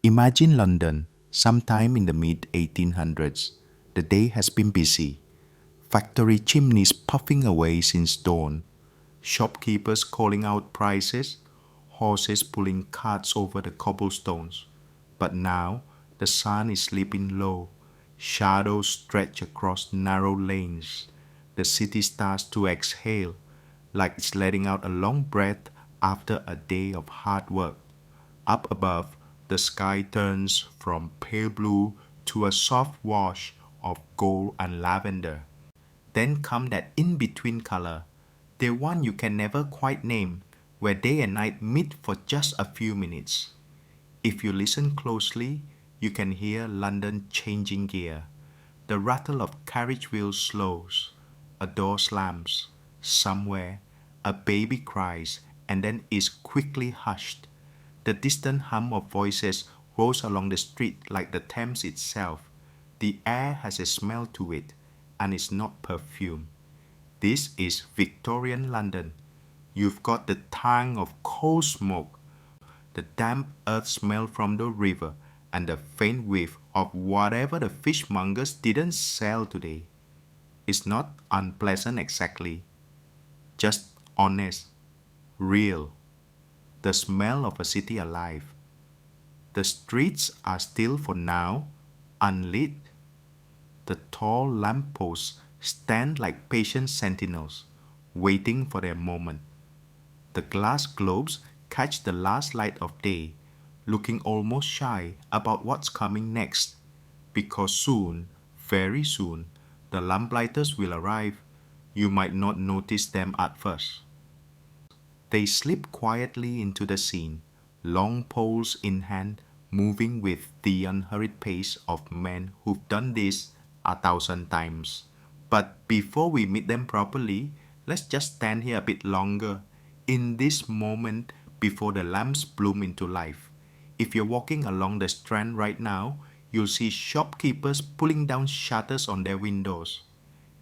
Imagine London, sometime in the mid 1800s. The day has been busy. Factory chimneys puffing away since dawn, shopkeepers calling out prices, horses pulling carts over the cobblestones. But now the sun is sleeping low, shadows stretch across narrow lanes. The city starts to exhale, like it's letting out a long breath after a day of hard work. Up above, the sky turns from pale blue to a soft wash of gold and lavender. Then come that in between color, the one you can never quite name, where day and night meet for just a few minutes. If you listen closely, you can hear London changing gear. The rattle of carriage wheels slows, a door slams, somewhere a baby cries and then is quickly hushed. The distant hum of voices rolls along the street like the Thames itself. The air has a smell to it, and it's not perfume. This is Victorian London. You've got the tang of coal smoke, the damp earth smell from the river, and the faint whiff of whatever the fishmongers didn't sell today. It's not unpleasant exactly, just honest, real, the smell of a city alive. The streets are still for now, unlit. The tall lampposts stand like patient sentinels, waiting for their moment. The glass globes catch the last light of day, looking almost shy about what's coming next. Because soon, very soon, the lamplighters will arrive. You might not notice them at first. They slip quietly into the scene, long poles in hand, moving with the unhurried pace of men who've done this 1,000 times. But before we meet them properly, let's just stand here a bit longer, in this moment before the lamps bloom into life. If you're walking along the Strand right now, you'll see shopkeepers pulling down shutters on their windows.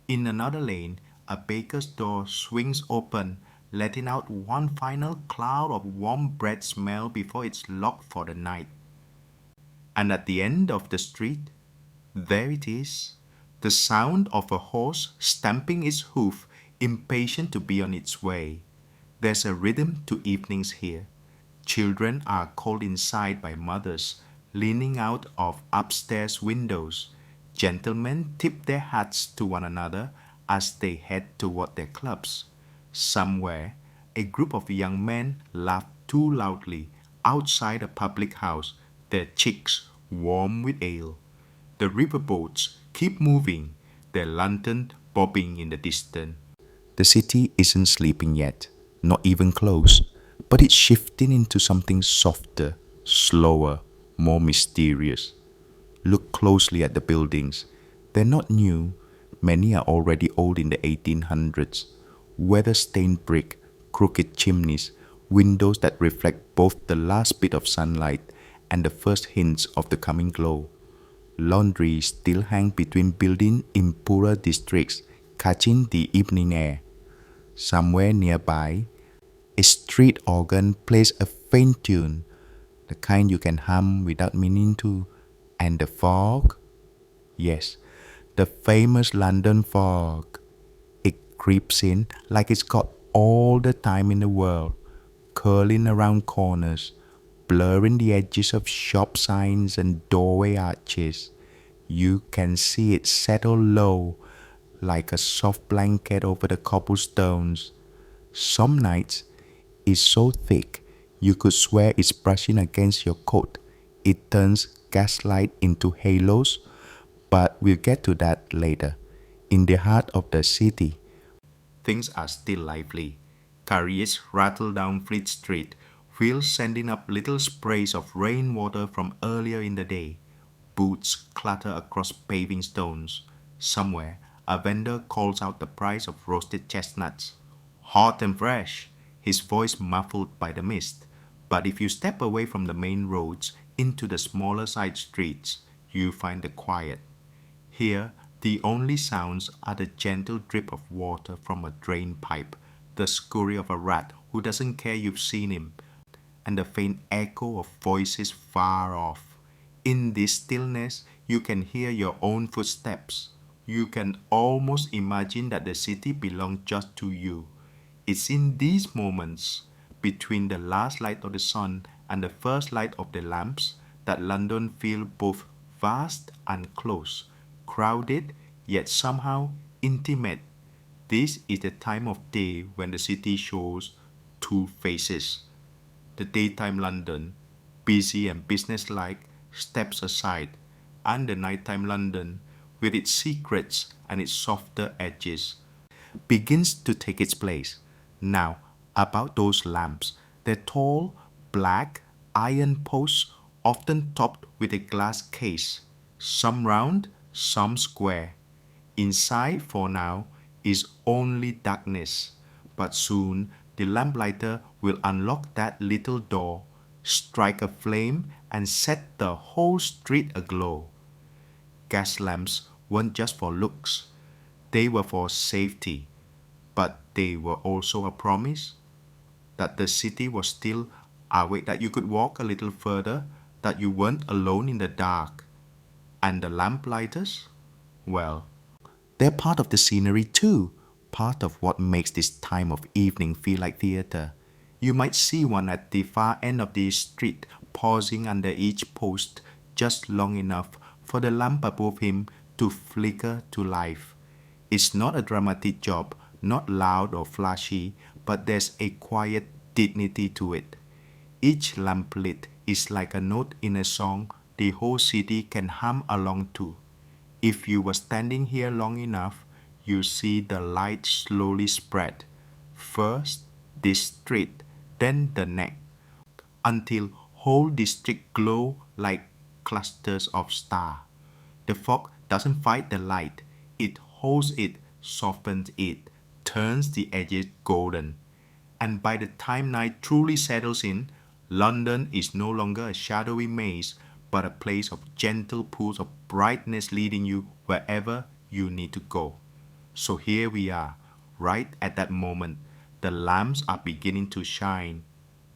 In another lane, a baker's door swings open, letting out one final cloud of warm bread smell before it's locked for the night. And at the end of the street, there it is, the sound of a horse stamping its hoof, impatient to be on its way. There's a rhythm to evenings here. Children are called inside by mothers, leaning out of upstairs windows. Gentlemen tip their hats to one another as they head toward their clubs. Somewhere, a group of young men laugh too loudly outside a public house, their cheeks warm with ale. The riverboats keep moving, their lantern bobbing in the distance. The city isn't sleeping yet, not even close, but it's shifting into something softer, slower, more mysterious. Look closely at the buildings. They're not new. Many are already old in the 1800s. Weather-stained brick, crooked chimneys, windows that reflect both the last bit of sunlight and the first hints of the coming glow. Laundries still hang between buildings in poorer districts, catching the evening air. Somewhere nearby, a street organ plays a faint tune, the kind you can hum without meaning to. And the fog? Yes, the famous London fog. It creeps in like it's got all the time in the world, curling around corners, blurring the edges of shop signs and doorway arches. You can see it settle low, like a soft blanket over the cobblestones. Some nights, it's so thick you could swear it's brushing against your coat. It turns gaslight into halos, but we'll get to that later. In the heart of the city, things are still lively. Carriages rattle down Fleet Street, wheels sending up little sprays of rainwater from earlier in the day. Boots clatter across paving stones. Somewhere, a vendor calls out the price of roasted chestnuts. Hot and fresh, his voice muffled by the mist. But if you step away from the main roads into the smaller side streets, you find the quiet. Here, the only sounds are the gentle drip of water from a drain pipe, the scurry of a rat who doesn't care you've seen him, and the faint echo of voices far off. In this stillness, you can hear your own footsteps. You can almost imagine that the city belongs just to you. It's in these moments, between the last light of the sun and the first light of the lamps, that London feels both vast and close, crowded yet somehow intimate. This is the time of day when the city shows two faces. The daytime London, busy and businesslike, steps aside, and the nighttime London, with its secrets and its softer edges, begins to take its place. Now, about those lamps, they're tall, black, iron posts, often topped with a glass case, some round, some square. Inside, for now, is only darkness, but soon the lamplighter will unlock that little door, strike a flame, and set the whole street aglow. Gas lamps weren't just for looks, they were for safety, but they were also a promise that the city was still awake, that you could walk a little further, that you weren't alone in the dark. And the lamplighters? Well, they're part of the scenery too, part of what makes this time of evening feel like theater. You might see one at the far end of the street, pausing under each post just long enough for the lamp above him to flicker to life. It's not a dramatic job, not loud or flashy, but there's a quiet dignity to it. Each lamplit is like a note in a song the whole city can hum along to. If you were standing here long enough, you see the light slowly spread. First this street, then the next, until whole district glow like clusters of stars. The fog doesn't fight the light, it holds it, softens it, turns the edges golden. And by the time night truly settles in, London is no longer a shadowy maze, but a place of gentle pools of brightness leading you wherever you need to go. So here we are, right at that moment. The lamps are beginning to shine.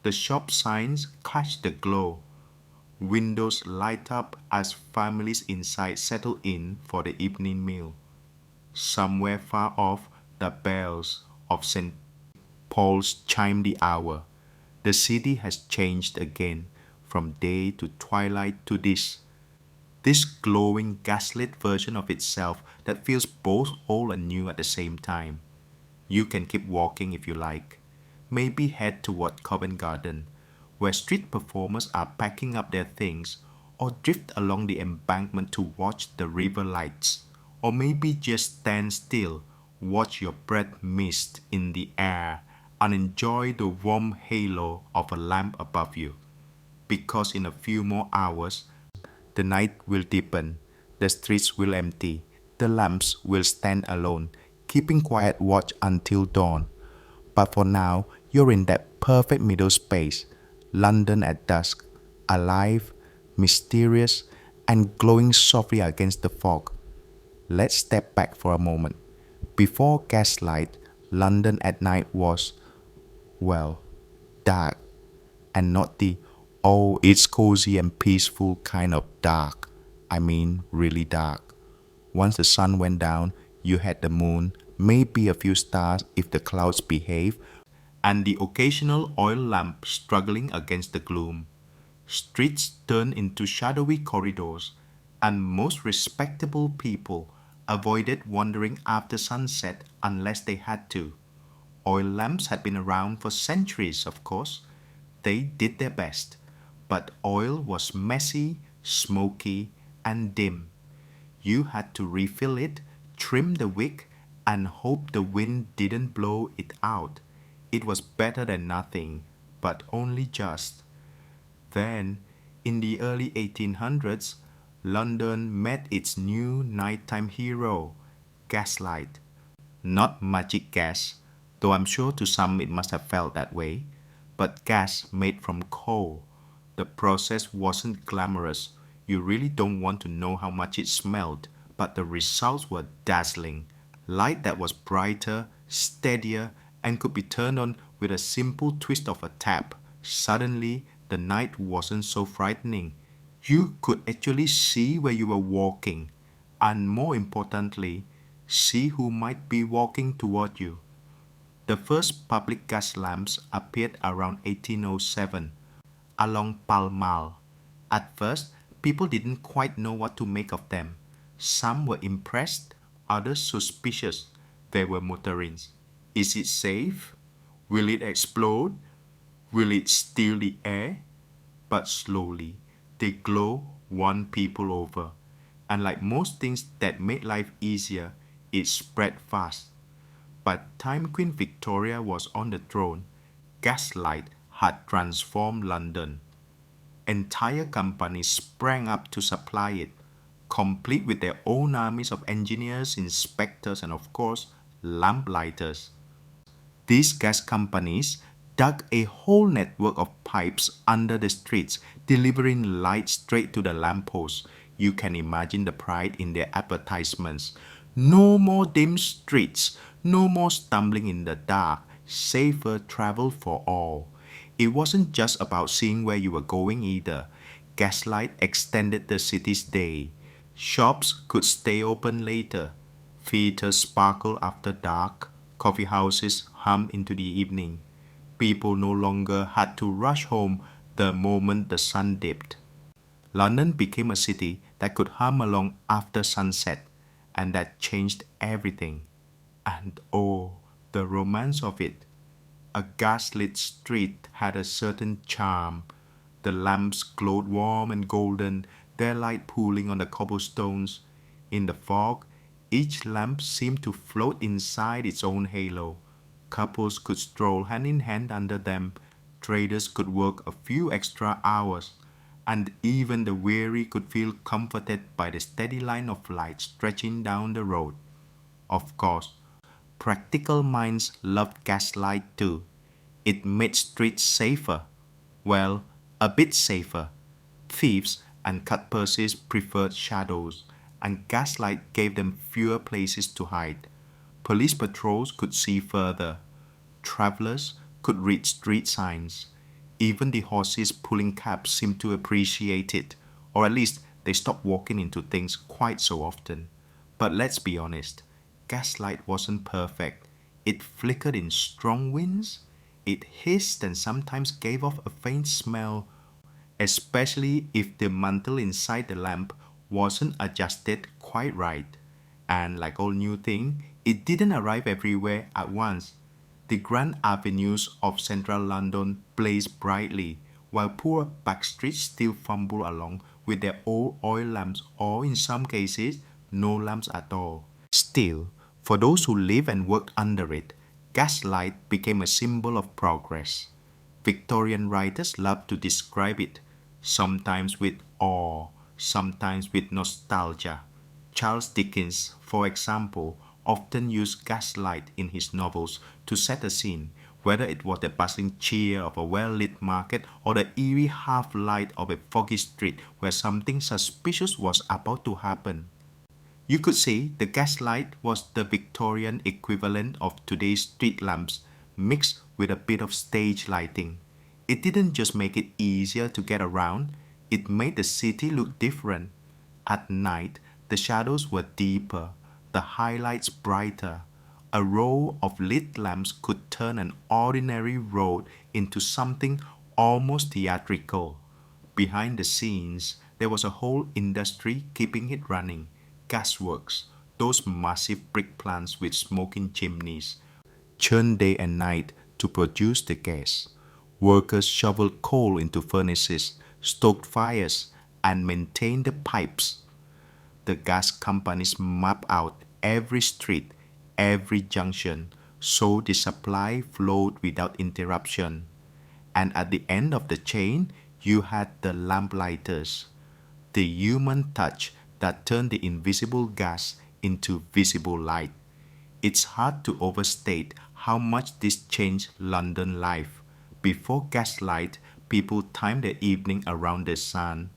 The shop signs catch the glow. Windows light up as families inside settle in for the evening meal. Somewhere far off, the bells of St. Paul's chime the hour. The city has changed again, from day to twilight to this glowing gaslit version of itself that feels both old and new at the same time. You can keep walking if you like. Maybe head toward Covent Garden, where street performers are packing up their things, or drift along the embankment to watch the river lights, or maybe just stand still, watch your breath mist in the air, and enjoy the warm halo of a lamp above you. Because in a few more hours, the night will deepen, the streets will empty, the lamps will stand alone, keeping quiet watch until dawn. But for now, you're in that perfect middle space, London at dusk, alive, mysterious, and glowing softly against the fog. Let's step back for a moment. Before gaslight, London at night was, well, dark, and not the oh, it's cozy and peaceful kind of dark. I mean, really dark. Once the sun went down, you had the moon, maybe a few stars if the clouds behave, and the occasional oil lamp struggling against the gloom. Streets turned into shadowy corridors, and most respectable people avoided wandering after sunset unless they had to. Oil lamps had been around for centuries, of course. They did their best, but oil was messy, smoky, and dim. You had to refill it, trim the wick, and hope the wind didn't blow it out. It was better than nothing, but only just. Then, in the early 1800s, London met its new nighttime hero, gaslight. Not magic gas, though I'm sure to some it must have felt that way, but gas made from coal. The process wasn't glamorous. You really don't want to know how much it smelled, but the results were dazzling. Light that was brighter, steadier, and could be turned on with a simple twist of a tap. Suddenly, the night wasn't so frightening. You could actually see where you were walking, and more importantly, see who might be walking toward you. The first public gas lamps appeared around 1807 along Pall Mall. At first, people didn't quite know what to make of them. Some were impressed, others suspicious. They were mutterings. Is it safe? Will it explode? Will it steal the air? But slowly, they glow, won people over. And like most things that made life easier, it spread fast. But time Queen Victoria was on the throne, gaslight had transformed London. Entire companies sprang up to supply it, complete with their own armies of engineers, inspectors, and of course, lamplighters. These gas companies dug a whole network of pipes under the streets, delivering light straight to the lampposts. You can imagine the pride in their advertisements. No more dim streets, no more stumbling in the dark, safer travel for all. It wasn't just about seeing where you were going either. Gaslight extended the city's day. Shops could stay open later. Theaters sparkle after dark. Coffee houses hum into the evening. People no longer had to rush home the moment the sun dipped. London became a city that could hum along after sunset, and that changed everything. And oh, the romance of it. A gaslit street had a certain charm. The lamps glowed warm and golden, their light pooling on the cobblestones. In the fog, each lamp seemed to float inside its own halo. Couples could stroll hand in hand under them, traders could work a few extra hours, and even the weary could feel comforted by the steady line of light stretching down the road. Of course, practical minds loved gaslight too. It made streets safer. Well, a bit safer. Thieves and cutpurses preferred shadows, and gaslight gave them fewer places to hide. Police patrols could see further. Travelers could read street signs. Even the horses pulling cabs seemed to appreciate it, or at least they stopped walking into things quite so often. But let's be honest, gaslight wasn't perfect. It flickered in strong winds, it hissed and sometimes gave off a faint smell, especially if the mantle inside the lamp wasn't adjusted quite right. And like all new things, it didn't arrive everywhere at once. The grand avenues of central London blazed brightly, while poor back streets still fumble along with their old oil lamps or, in some cases, no lamps at all. Still, for those who live and worked under it, gaslight became a symbol of progress. Victorian writers loved to describe it, sometimes with awe, sometimes with nostalgia. Charles Dickens, for example, often used gaslight in his novels to set a scene, whether it was the bustling cheer of a well-lit market or the eerie half-light of a foggy street where something suspicious was about to happen. You could say the gaslight was the Victorian equivalent of today's street lamps, mixed with a bit of stage lighting. It didn't just make it easier to get around, it made the city look different. At night, the shadows were deeper, the highlights brighter. A row of lit lamps could turn an ordinary road into something almost theatrical. Behind the scenes, there was a whole industry keeping it running. Gasworks, those massive brick plants with smoking chimneys, churned day and night to produce the gas. Workers shoveled coal into furnaces, stoked fires, and maintained the pipes. The gas companies mapped out every street, every junction, so the supply flowed without interruption. And at the end of the chain, you had the lamplighters, the human touch that turned the invisible gas into visible light. It's hard to overstate how much this changed London life. Before gaslight, people timed their evening around the sun.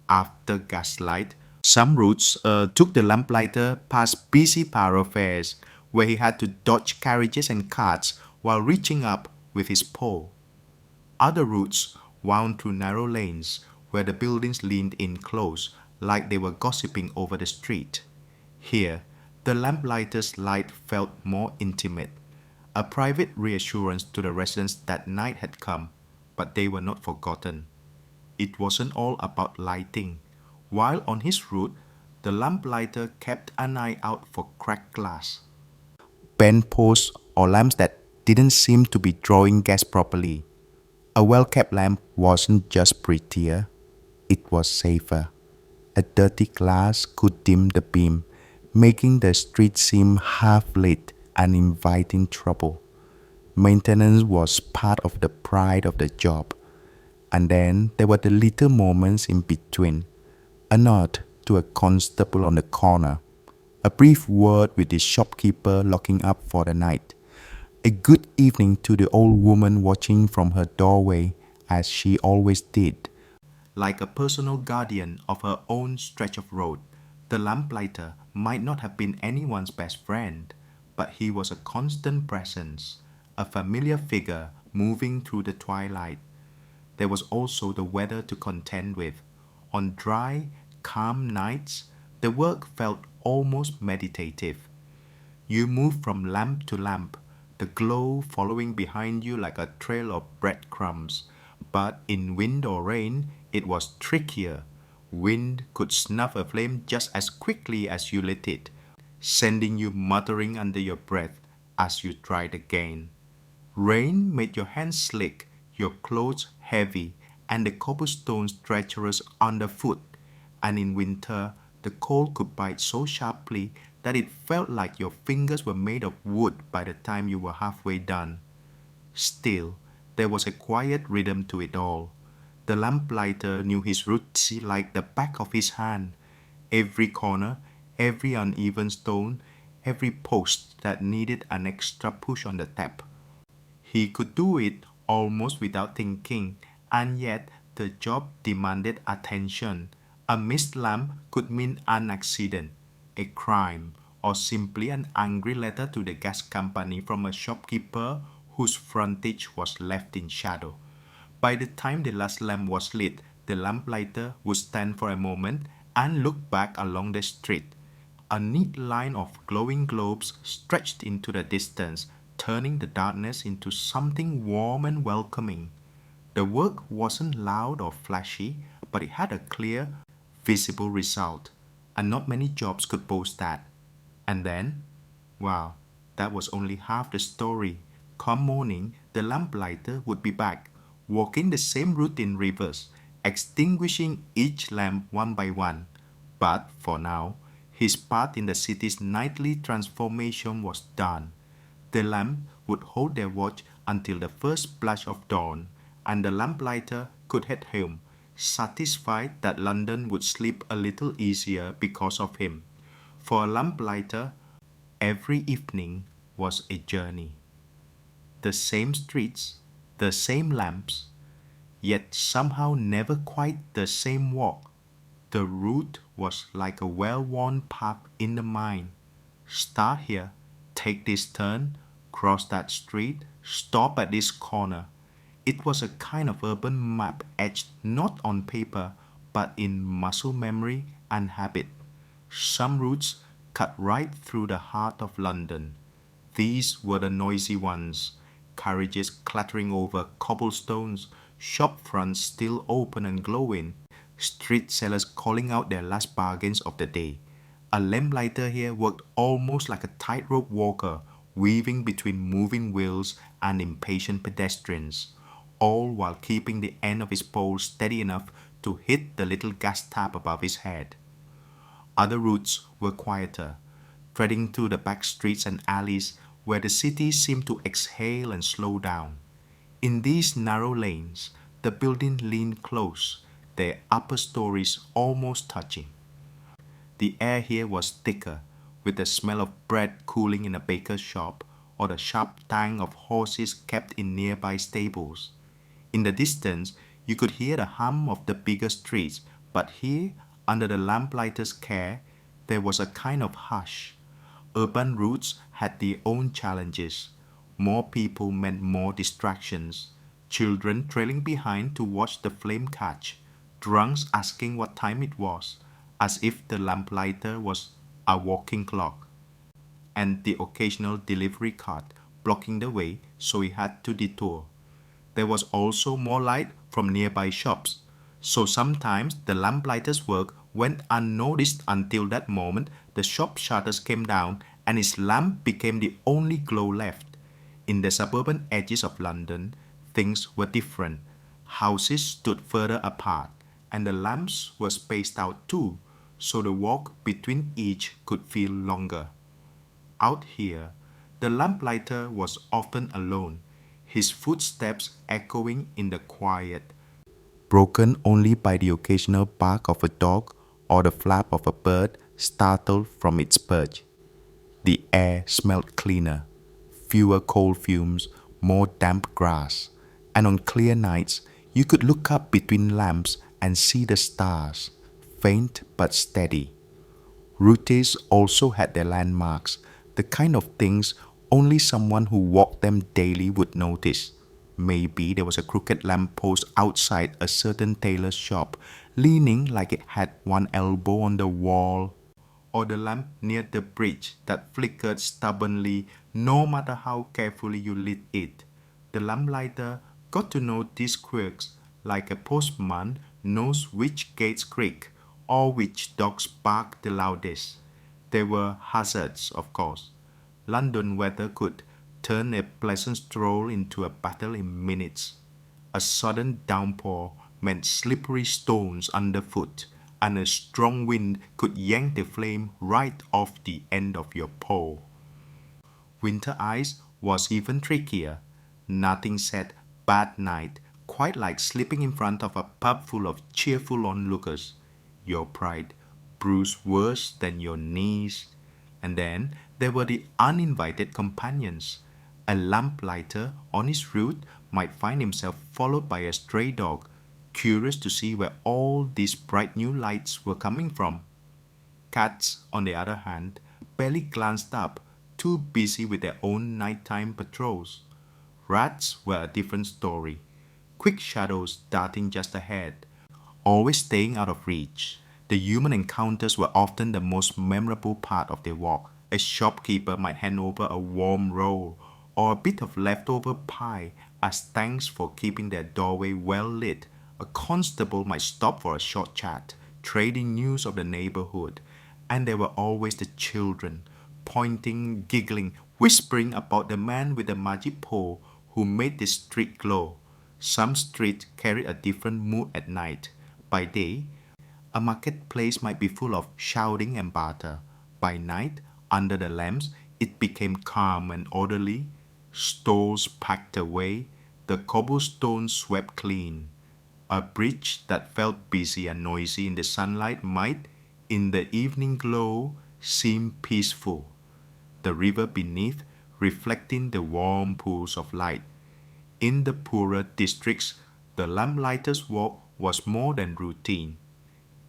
After gaslight, some routes took the lamplighter past busy thoroughfares where he had to dodge carriages and carts while reaching up with his pole. Other routes wound through narrow lanes where the buildings leaned in close like they were gossiping over the street. Here, the lamplighter's light felt more intimate, a private reassurance to the residents that night had come, but they were not forgotten. It wasn't all about lighting. While on his route, the lamplighter kept an eye out for cracked glass, bent posts, or lamps that didn't seem to be drawing gas properly. A well-kept lamp wasn't just prettier, it was safer. A dirty glass could dim the beam, making the street seem half-lit and inviting trouble. Maintenance was part of the pride of the job. And then there were the little moments in between. A nod to a constable on the corner, a brief word with the shopkeeper locking up for the night, a good evening to the old woman watching from her doorway as she always did. Like a personal guardian of her own stretch of road, the lamplighter might not have been anyone's best friend, but he was a constant presence, a familiar figure moving through the twilight. There was also the weather to contend with. On dry, calm nights, the work felt almost meditative. You moved from lamp to lamp, the glow following behind you like a trail of breadcrumbs. But in wind or rain, it was trickier. Wind could snuff a flame just as quickly as you lit it, sending you muttering under your breath as you tried again. Rain made your hands slick, your clothes heavy, and the cobblestones treacherous underfoot. And in winter, the cold could bite so sharply that it felt like your fingers were made of wood by the time you were halfway done. Still, there was a quiet rhythm to it all. The lamplighter knew his route like the back of his hand. Every corner, every uneven stone, every post that needed an extra push on the tap. He could do it almost without thinking, and yet the job demanded attention. A missed lamp could mean an accident, a crime, or simply an angry letter to the gas company from a shopkeeper whose frontage was left in shadow. By the time the last lamp was lit, the lamplighter would stand for a moment and look back along the street. A neat line of glowing globes stretched into the distance, turning the darkness into something warm and welcoming. The work wasn't loud or flashy, but it had a clear, visible result, and not many jobs could boast that. And then, wow, that was only half the story. Come morning, the lamplighter would be back, walking the same route in reverse, extinguishing each lamp one by one. But for now, his part in the city's nightly transformation was done. The lamp would hold their watch until the first blush of dawn, and the lamplighter could head home, satisfied that London would sleep a little easier because of him. For a lamplighter, every evening was a journey. The same streets, the same lamps, yet somehow never quite the same walk. The route was like a well-worn path in the mind. Start here, take this turn, cross that street, stop at this corner. It was a kind of urban map etched not on paper but in muscle memory and habit. Some routes cut right through the heart of London. These were the noisy ones, carriages clattering over cobblestones, shop fronts still open and glowing, street sellers calling out their last bargains of the day. A lamplighter here worked almost like a tightrope walker, weaving between moving wheels and impatient pedestrians, all while keeping the end of his pole steady enough to hit the little gas tap above his head. Other routes were quieter, treading through the back streets and alleys where the city seemed to exhale and slow down. In these narrow lanes, the buildings leaned close, their upper stories almost touching. The air here was thicker, with the smell of bread cooling in a baker's shop or the sharp tang of horses kept in nearby stables. In the distance, you could hear the hum of the bigger streets, but here, under the lamplighter's care, there was a kind of hush. Urban routes had their own challenges. More people meant more distractions. Children trailing behind to watch the flame catch. drunks asking what time it was, as if the lamplighter was a walking clock, and the occasional delivery cart blocking the way, so he had to detour. There was also more light from nearby shops, so sometimes the lamplighter's work went unnoticed until that moment the shop shutters came down and his lamp became the only glow left. In the suburban edges of London, things were different. Houses stood further apart, and the lamps were spaced out too, so the walk between each could feel longer. Out here, the lamplighter was often alone, his footsteps echoing in the quiet, broken only by the occasional bark of a dog or the flap of a bird startled from its perch. The air smelled cleaner, fewer coal fumes, more damp grass, and on clear nights you could look up between lamps and see the stars, faint but steady. Routes also had their landmarks, the kind of things only someone who walked them daily would notice. Maybe there was a crooked lamppost outside a certain tailor's shop, leaning like it had one elbow on the wall, or the lamp near the bridge that flickered stubbornly no matter how carefully you lit it. The lamplighter got to know these quirks like a postman knows which gates creak or which dogs bark the loudest. There were hazards, of course. London weather could turn a pleasant stroll into a battle in minutes. A sudden downpour meant slippery stones underfoot, and a strong wind could yank the flame right off the end of your pole. Winter ice was even trickier. Nothing said bad night quite like sleeping in front of a pub full of cheerful onlookers. Your pride bruised worse than your knees. And then there were the uninvited companions. A lamplighter on his route might find himself followed by a stray dog, curious to see where all these bright new lights were coming from. Cats, on the other hand, barely glanced up, too busy with their own nighttime patrols. Rats were a different story. Quick shadows darting just ahead, always staying out of reach. The human encounters were often the most memorable part of their walk. A shopkeeper might hand over a warm roll or a bit of leftover pie as thanks for keeping their doorway well lit. A constable might stop for a short chat, trading news of the neighborhood. And there were always the children, pointing, giggling, whispering about the man with the magic pole who made the street glow. Some streets carried a different mood at night. By day, a marketplace might be full of shouting and barter. By night, under the lamps, it became calm and orderly. Stalls packed away, the cobblestones swept clean. A bridge that felt busy and noisy in the sunlight might, in the evening glow, seem peaceful. The river beneath reflecting the warm pools of light. In the poorer districts, the lamplighter's walk was more than routine.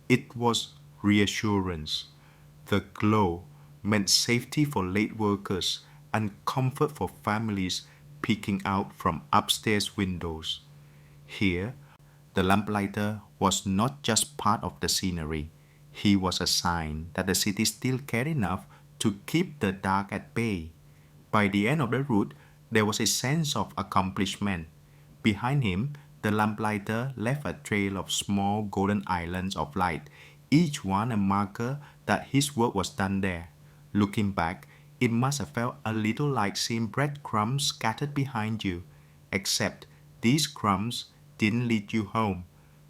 It was reassurance. The glow meant safety for late workers and comfort for families peeking out from upstairs windows. Here, the lamplighter was not just part of the scenery. He was a sign that the city still cared enough to keep the dark at bay. By the end of the route, there was a sense of accomplishment. Behind him, the lamplighter left a trail of small golden islands of light, each one a marker that his work was done there. Looking back, it must have felt a little like seeing breadcrumbs scattered behind you, except these crumbs didn't lead you home.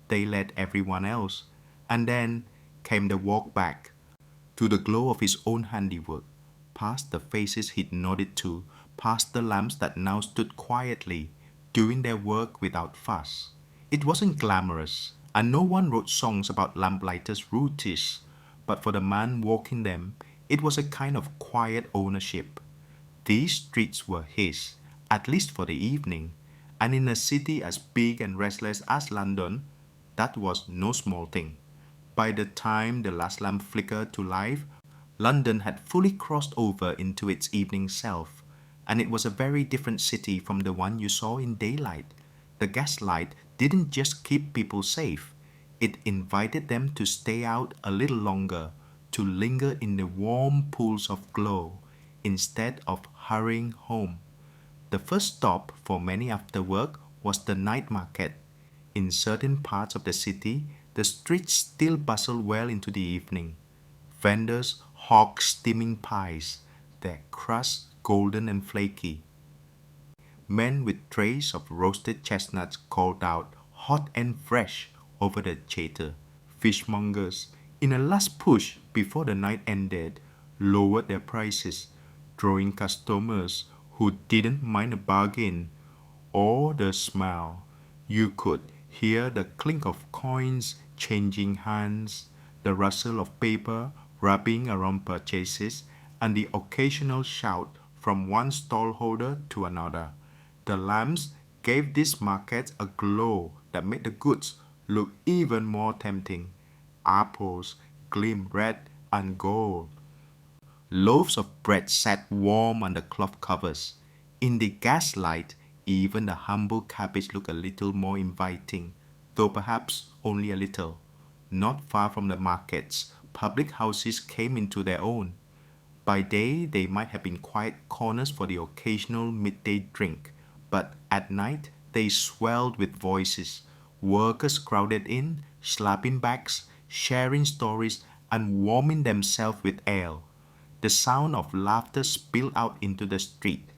They led everyone else. And then came the walk back, to the glow of his own handiwork, past the faces he'd nodded to, past the lamps that now stood quietly, doing their work without fuss. It wasn't glamorous, and no one wrote songs about lamplighters' routes, but for the man walking them, it was a kind of quiet ownership. These streets were his, at least for the evening, and in a city as big and restless as London, that was no small thing. By the time the last lamp flickered to life, London had fully crossed over into its evening self, and it was a very different city from the one you saw in daylight. The gaslight didn't just keep people safe, It invited them to stay out a little longer, to linger in the warm pools of glow, instead of hurrying home. The first stop for many after work was the night market. In certain parts of the city, the streets still bustle well into the evening. Vendors hawk steaming pies, their crust golden and flaky. Men with trays of roasted chestnuts called out hot and fresh over the chatter. Fishmongers, in a last push before the night ended, lowered their prices, drawing customers who didn't mind a bargain or the smell. You could hear the clink of coins changing hands, the rustle of paper rubbing around purchases, and the occasional shout from one stallholder to another. The lamps gave these markets a glow that made the goods look even more tempting. Apples gleamed red and gold. Loaves of bread sat warm under cloth covers. In the gaslight, even the humble cabbage looked a little more inviting, though perhaps only a little. Not far from the markets, public houses came into their own. By day, they might have been quiet corners for the occasional midday drink, but at night they swelled with voices. Workers crowded in, slapping backs, sharing stories, and warming themselves with ale. The sound of laughter spilled out into the street,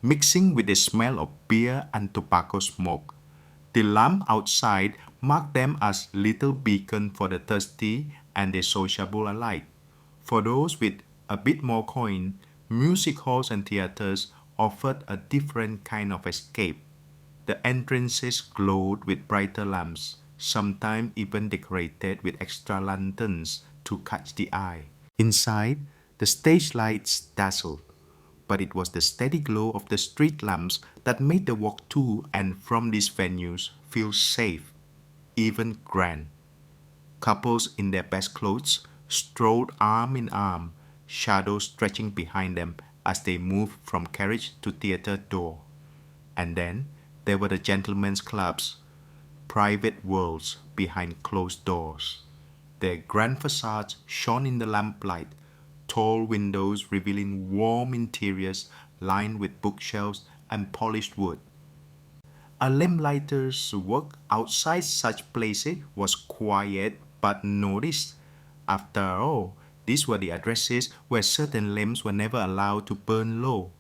mixing with the smell of beer and tobacco smoke. The lamp outside marked them as little beacon for the thirsty and the sociable alike. For those with a bit more coin, music halls and theaters offered a different kind of escape. The entrances glowed with brighter lamps, sometimes even decorated with extra lanterns to catch the eye. Inside, the stage lights dazzled, but it was the steady glow of the street lamps that made the walk to and from these venues feel safe, even grand. Couples in their best clothes strolled arm in arm, shadows stretching behind them as they moved from carriage to theater door. And then there were the gentlemen's clubs, private worlds behind closed doors. Their grand facades shone in the lamplight, tall windows revealing warm interiors lined with bookshelves and polished wood. A lamplighter's work outside such places was quiet but noticed. After all, these were the addresses where certain lamps were never allowed to burn low.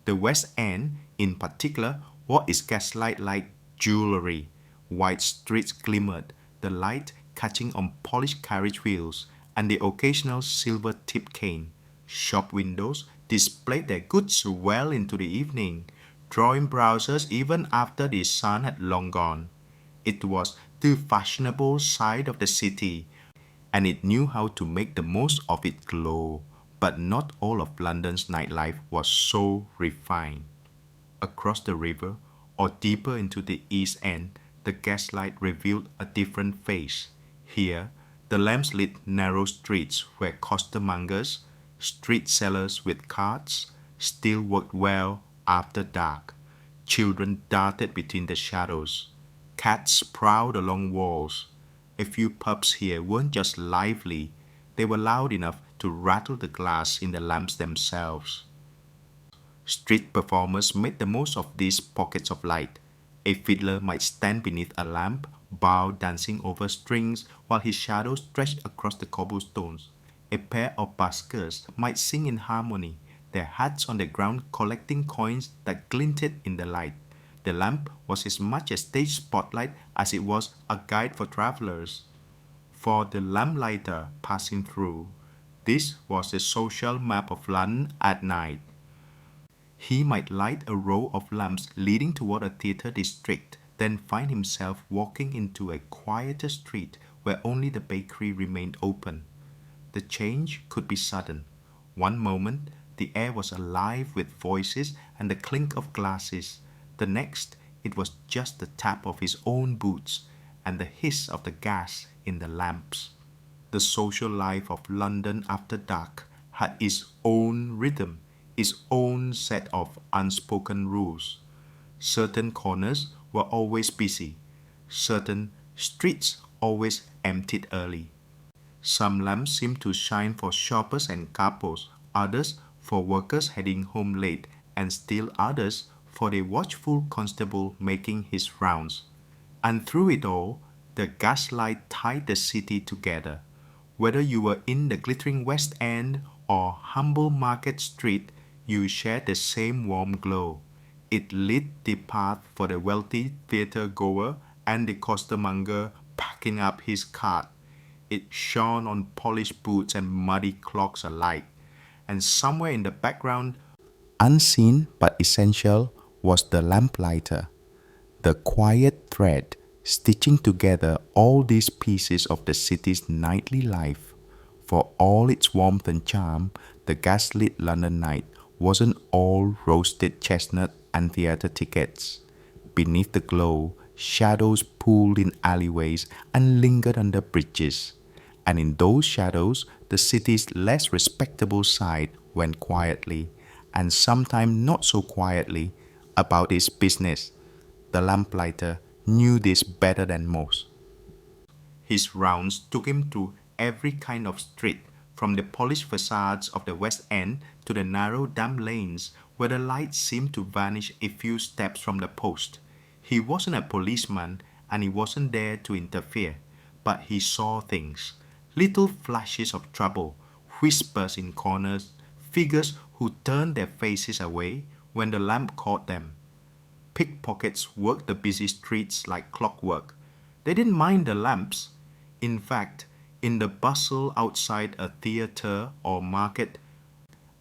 The West End, in particular, wore its gaslight like jewelry. White streets glimmered, the light catching on polished carriage wheels and the occasional silver-tipped cane. Shop windows displayed their goods well into the evening, drawing browsers even after the sun had long gone. It was the fashionable side of the city, and it knew how to make the most of its glow. But not all of London's nightlife was so refined. Across the river, or deeper into the East End, the gaslight revealed a different face. Here, the lamps lit narrow streets where costermongers, street sellers with carts, still worked well after dark. Children darted between the shadows. Cats prowled along walls. A few pubs here weren't just lively, they were loud enough to rattle the glass in the lamps themselves. Street performers made the most of these pockets of light. A fiddler might stand beneath a lamp, bow dancing over strings while his shadow stretched across the cobblestones. A pair of buskers might sing in harmony, their hats on the ground collecting coins that glinted in the light. The lamp was as much a stage spotlight as it was a guide for travelers. For the lamplighter passing through, this was the social map of London at night. He might light a row of lamps leading toward a theatre district, then find himself walking into a quieter street where only the bakery remained open. The change could be sudden. One moment, the air was alive with voices and the clink of glasses. The next, it was just the tap of his own boots and the hiss of the gas in the lamps. The social life of London after dark had its own rhythm, its own set of unspoken rules. Certain corners were always busy. Certain streets always emptied early. Some lamps seemed to shine for shoppers and couples, others for workers heading home late, and still others for the watchful constable making his rounds. And through it all, the gaslight tied the city together. Whether you were in the glittering West End or humble Market Street, you shared the same warm glow. It lit the path for the wealthy theatre goer and the costermonger packing up his cart. It shone on polished boots and muddy clogs alike. And somewhere in the background, unseen but essential, was the lamplighter, the quiet thread stitching together all these pieces of the city's nightly life. For all its warmth and charm, the gaslit London night wasn't all roasted chestnut and theatre tickets. Beneath the glow, shadows pooled in alleyways and lingered under bridges. And in those shadows, the city's less respectable side went quietly, and sometimes not so quietly, about its business. The lamplighter knew this better than most. His rounds took him through every kind of street, from the polished facades of the West End to the narrow damp lanes where the light seemed to vanish a few steps from the post. He wasn't a policeman and he wasn't there to interfere, but he saw things. Little flashes of trouble, whispers in corners, figures who turned their faces away when the lamp caught them. Pickpockets worked the busy streets like clockwork. They didn't mind the lamps. In fact, in the bustle outside a theatre or market,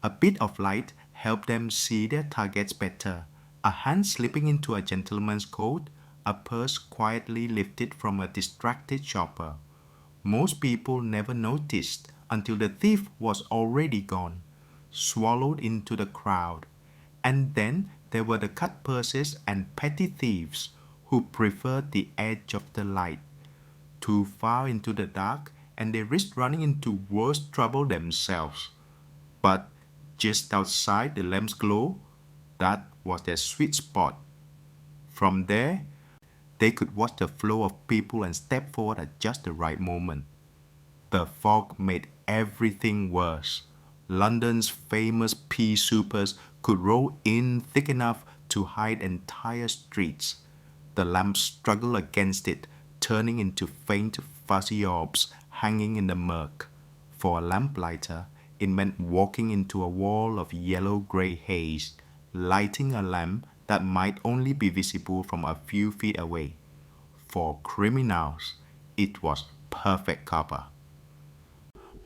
a bit of light helped them see their targets better. A hand slipping into a gentleman's coat, a purse quietly lifted from a distracted shopper. Most people never noticed until the thief was already gone, swallowed into the crowd. And then there were the cut purses and petty thieves who preferred the edge of the light. Too far into the dark, and they risked running into worse trouble themselves. But just outside the lamp's glow, that was their sweet spot. From there, they could watch the flow of people and step forward at just the right moment. The fog made everything worse. London's famous pea supers could roll in thick enough to hide entire streets. The lamps struggled against it, turning into faint, fuzzy orbs hanging in the murk. For a lamplighter, it meant walking into a wall of yellow-gray haze, lighting a lamp that might only be visible from a few feet away. For criminals, it was perfect cover.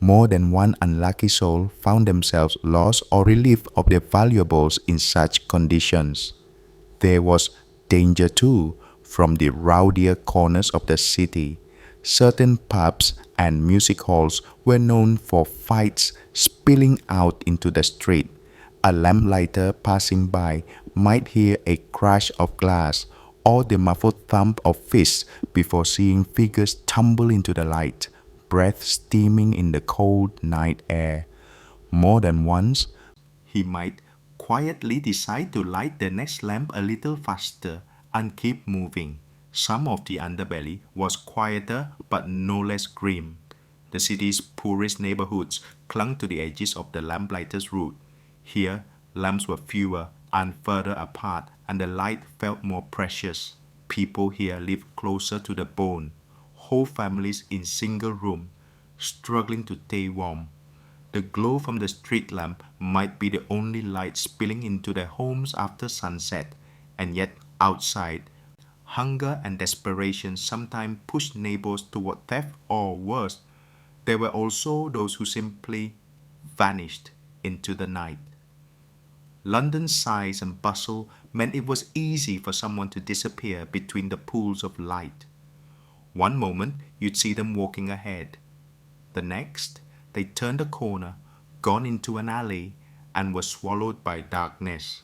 More than one unlucky soul found themselves lost or relieved of their valuables in such conditions. There was danger too from the rowdier corners of the city. Certain pubs and music halls were known for fights spilling out into the street. A lamplighter passing by might hear a crash of glass or the muffled thump of fists before seeing figures tumble into the light, breath steaming in the cold night air. More than once, he might quietly decide to light the next lamp a little faster and keep moving. Some of the underbelly was quieter but no less grim. The city's poorest neighborhoods clung to the edges of the lamplighter's route. Here, lamps were fewer and further apart, and the light felt more precious. People here lived closer to the bone, whole families in single rooms, struggling to stay warm. The glow from the street lamp might be the only light spilling into their homes after sunset, and yet outside, hunger and desperation sometimes pushed neighbors toward theft or worse. There were also those who simply vanished into the night. London's size and bustle meant it was easy for someone to disappear between the pools of light. One moment you'd see them walking ahead. The next, they turned a corner, gone into an alley, and were swallowed by darkness.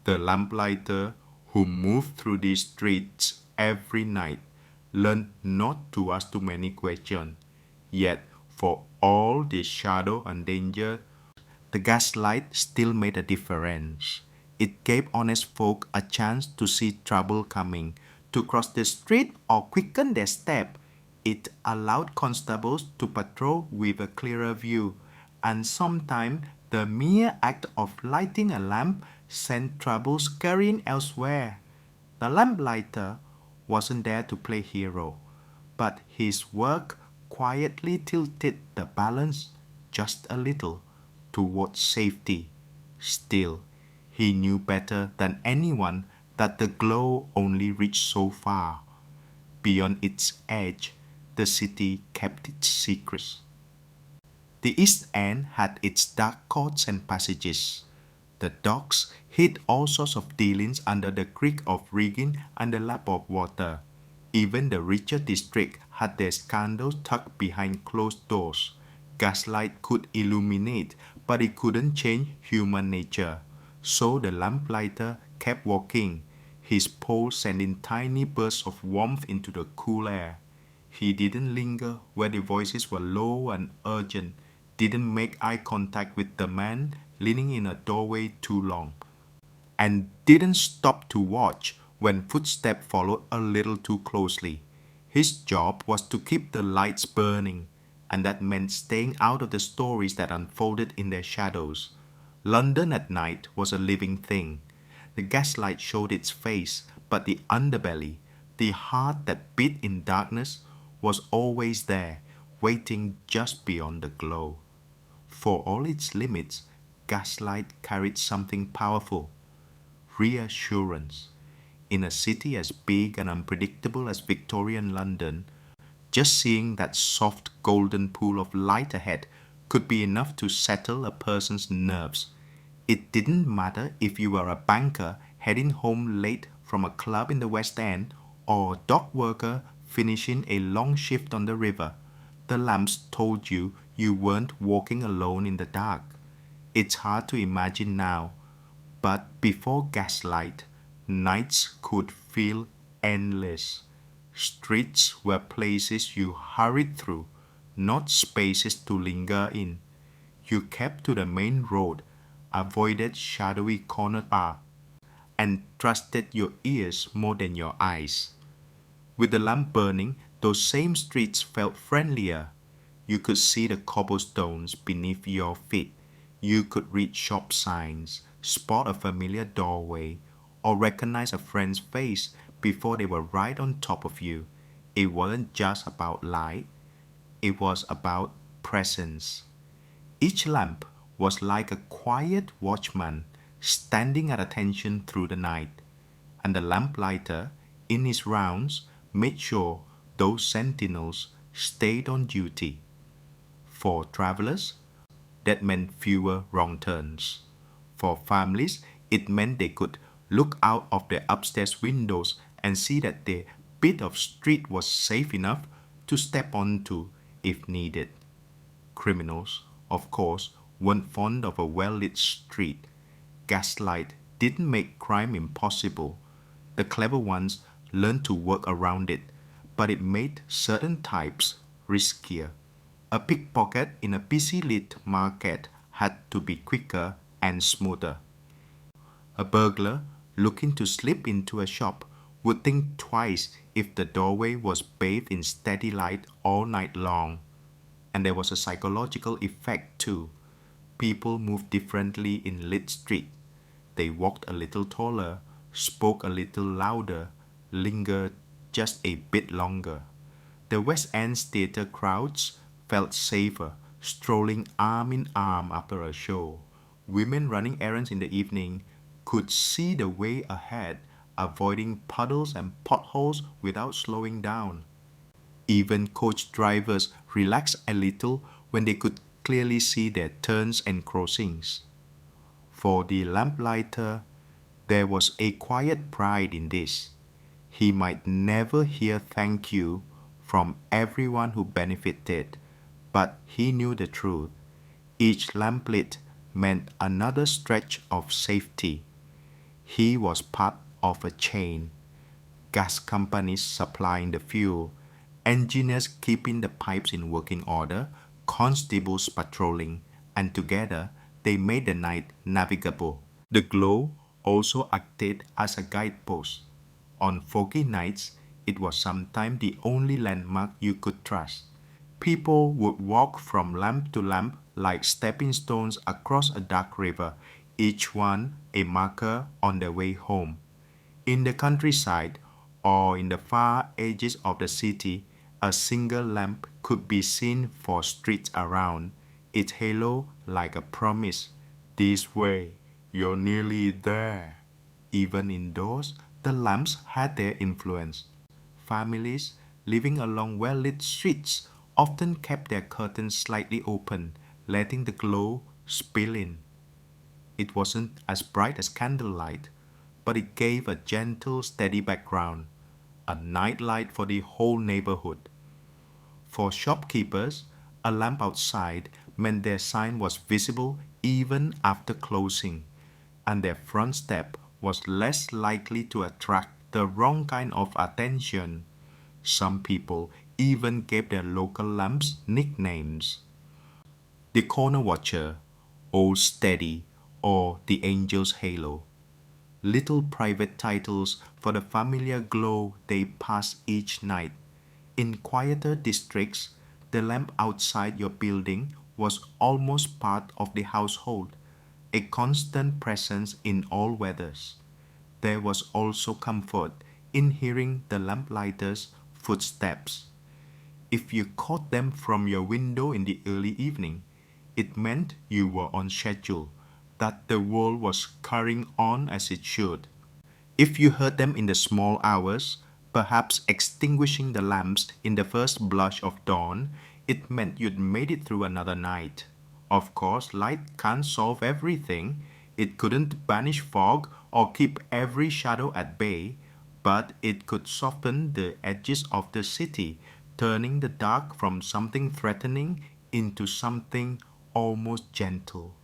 The lamplighter, who moved through these streets every night, learned not to ask too many questions. Yet, for all the shadow and danger, the gaslight still made a difference. It gave honest folk a chance to see trouble coming, to cross the street or quicken their step. It allowed constables to patrol with a clearer view, and sometimes the mere act of lighting a lamp sent trouble scurrying elsewhere. The lamplighter wasn't there to play hero, but his work quietly tilted the balance just a little towards safety. Still, he knew better than anyone that the glow only reached so far. Beyond its edge, the city kept its secrets. The East End had its dark courts and passages. The docks hid all sorts of dealings under the creak of rigging and the lap of water. Even the richer district had their scandals tucked behind closed doors. Gaslight could illuminate, but it couldn't change human nature. So the lamplighter kept walking, his pole sending tiny bursts of warmth into the cool air. He didn't linger where the voices were low and urgent, didn't make eye contact with the man leaning in a doorway too long, and didn't stop to watch when footsteps followed a little too closely. His job was to keep the lights burning, and that meant staying out of the stories that unfolded in their shadows. London at night was a living thing. The gaslight showed its face, but the underbelly, the heart that beat in darkness, was always there, waiting just beyond the glow. For all its limits, gaslight carried something powerful: reassurance. In a city as big and unpredictable as Victorian London, just seeing that soft golden pool of light ahead could be enough to settle a person's nerves. It didn't matter if you were a banker heading home late from a club in the West End or a dock worker finishing a long shift on the river. The lamps told you you weren't walking alone in the dark. It's hard to imagine now, but before gaslight, nights could feel endless. Streets were places you hurried through, not spaces to linger in. You kept to the main road, avoided shadowy corner paths, and trusted your ears more than your eyes. With the lamp burning, those same streets felt friendlier. You could see the cobblestones beneath your feet. You could read shop signs, spot a familiar doorway, or recognize a friend's face before they were right on top of you. It wasn't just about light, it was about presence. Each lamp was like a quiet watchman standing at attention through the night, and the lamplighter, in his rounds, made sure those sentinels stayed on duty. For travelers, that meant fewer wrong turns. For families, it meant they could look out of their upstairs windows and see that their bit of street was safe enough to step onto if needed. Criminals, of course, weren't fond of a well-lit street. Gaslight didn't make crime impossible. The clever ones learned to work around it, but it made certain types riskier. A pickpocket in a busy lit market had to be quicker and smoother. A burglar looking to slip into a shop would think twice if the doorway was bathed in steady light all night long. And there was a psychological effect too. People moved differently in lit street. They walked a little taller, spoke a little louder, lingered just a bit longer. The West End's theatre crowds felt safer, strolling arm in arm after a show. Women running errands in the evening could see the way ahead, avoiding puddles and potholes without slowing down. Even coach drivers relaxed a little when they could clearly see their turns and crossings. For the lamplighter, there was a quiet pride in this. He might never hear thank you from everyone who benefited, but he knew the truth. Each lamplit meant another stretch of safety. He was part of a chain: gas companies supplying the fuel, engineers keeping the pipes in working order, constables patrolling, and together they made the night navigable. The glow also acted as a guidepost. On foggy nights, It was sometimes the only landmark you could trust. People would walk from lamp to lamp like stepping stones across a dark river, each one a marker on their way home. In the countryside or in the far edges of the city, a single lamp could be seen for streets around, its halo like a promise. This way, you're nearly there. Even indoors, the lamps had their influence. Families living along well lit streets often kept their curtains slightly open, letting the glow spill in. It wasn't as bright as candlelight, but it gave a gentle, steady background, a nightlight for the whole neighborhood. For shopkeepers, a lamp outside meant their sign was visible even after closing, and their front step was less likely to attract the wrong kind of attention. Some people even gave their local lamps nicknames. The Corner Watcher, Old Steady, or The Angel's Halo. Little private titles for the familiar glow they pass each night. In quieter districts, the lamp outside your building was almost part of the household, a constant presence in all weathers. There was also comfort in hearing the lamplighters' footsteps. If you caught them from your window in the early evening, it meant you were on schedule, that the world was carrying on as it should. If you heard them in the small hours, perhaps extinguishing the lamps in the first blush of dawn, it meant you'd made it through another night. Of course, light can't solve everything. It couldn't banish fog or keep every shadow at bay, but it could soften the edges of the city, turning the dark from something threatening into something almost gentle.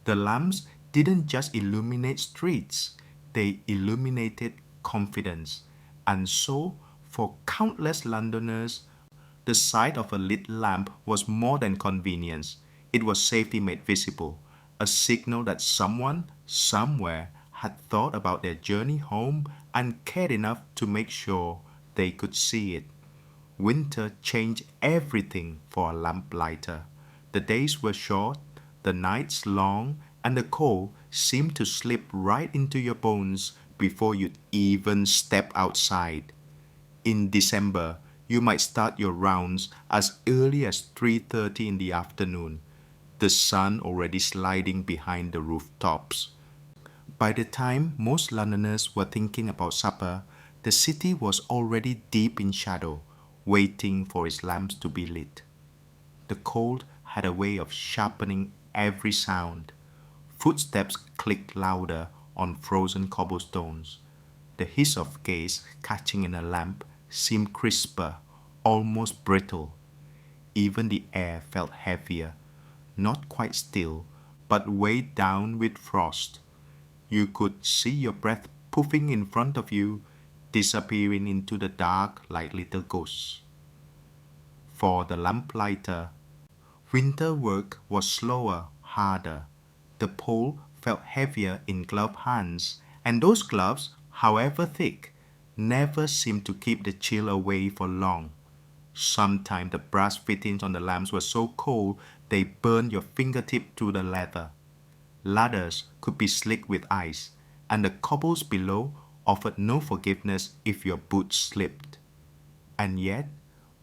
The lamps didn't just illuminate streets, they illuminated confidence. And so, for countless Londoners, the sight of a lit lamp was more than convenience. It was safety made visible, a signal that someone, somewhere, had thought about their journey home and cared enough to make sure they could see it. Winter changed everything for a lamplighter. The days were short, the nights long, and the cold seemed to slip right into your bones before you'd even step outside. In December, you might start your rounds as early as 3:30 in the afternoon, the sun already sliding behind the rooftops. By the time most Londoners were thinking about supper, the city was already deep in shadow, waiting for its lamps to be lit. The cold had a way of sharpening every sound. Footsteps clicked louder on frozen cobblestones. The hiss of gas catching in a lamp seemed crisper, almost brittle. Even the air felt heavier, not quite still, but weighed down with frost. You could see your breath puffing in front of you, disappearing into the dark like little ghosts. For the lamplighter, winter work was slower, harder. The pole felt heavier in gloved hands, and those gloves, however thick, never seemed to keep the chill away for long. Sometimes the brass fittings on the lamps were so cold they burned your fingertip to the leather. Ladders could be slick with ice, and the cobbles below offered no forgiveness if your boots slipped. And yet,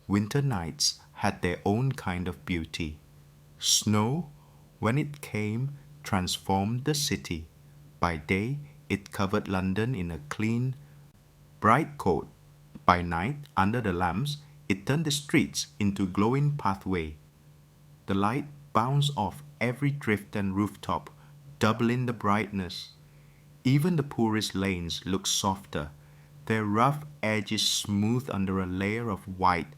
winter nights had their own kind of beauty. Snow, when it came, transformed the city. By day, it covered London in a clean, bright coat. By night, under the lamps, it turned the streets into glowing pathway. The light bounced off every drift and rooftop, doubling the brightness. Even the poorest lanes looked softer, their rough edges smoothed under a layer of white.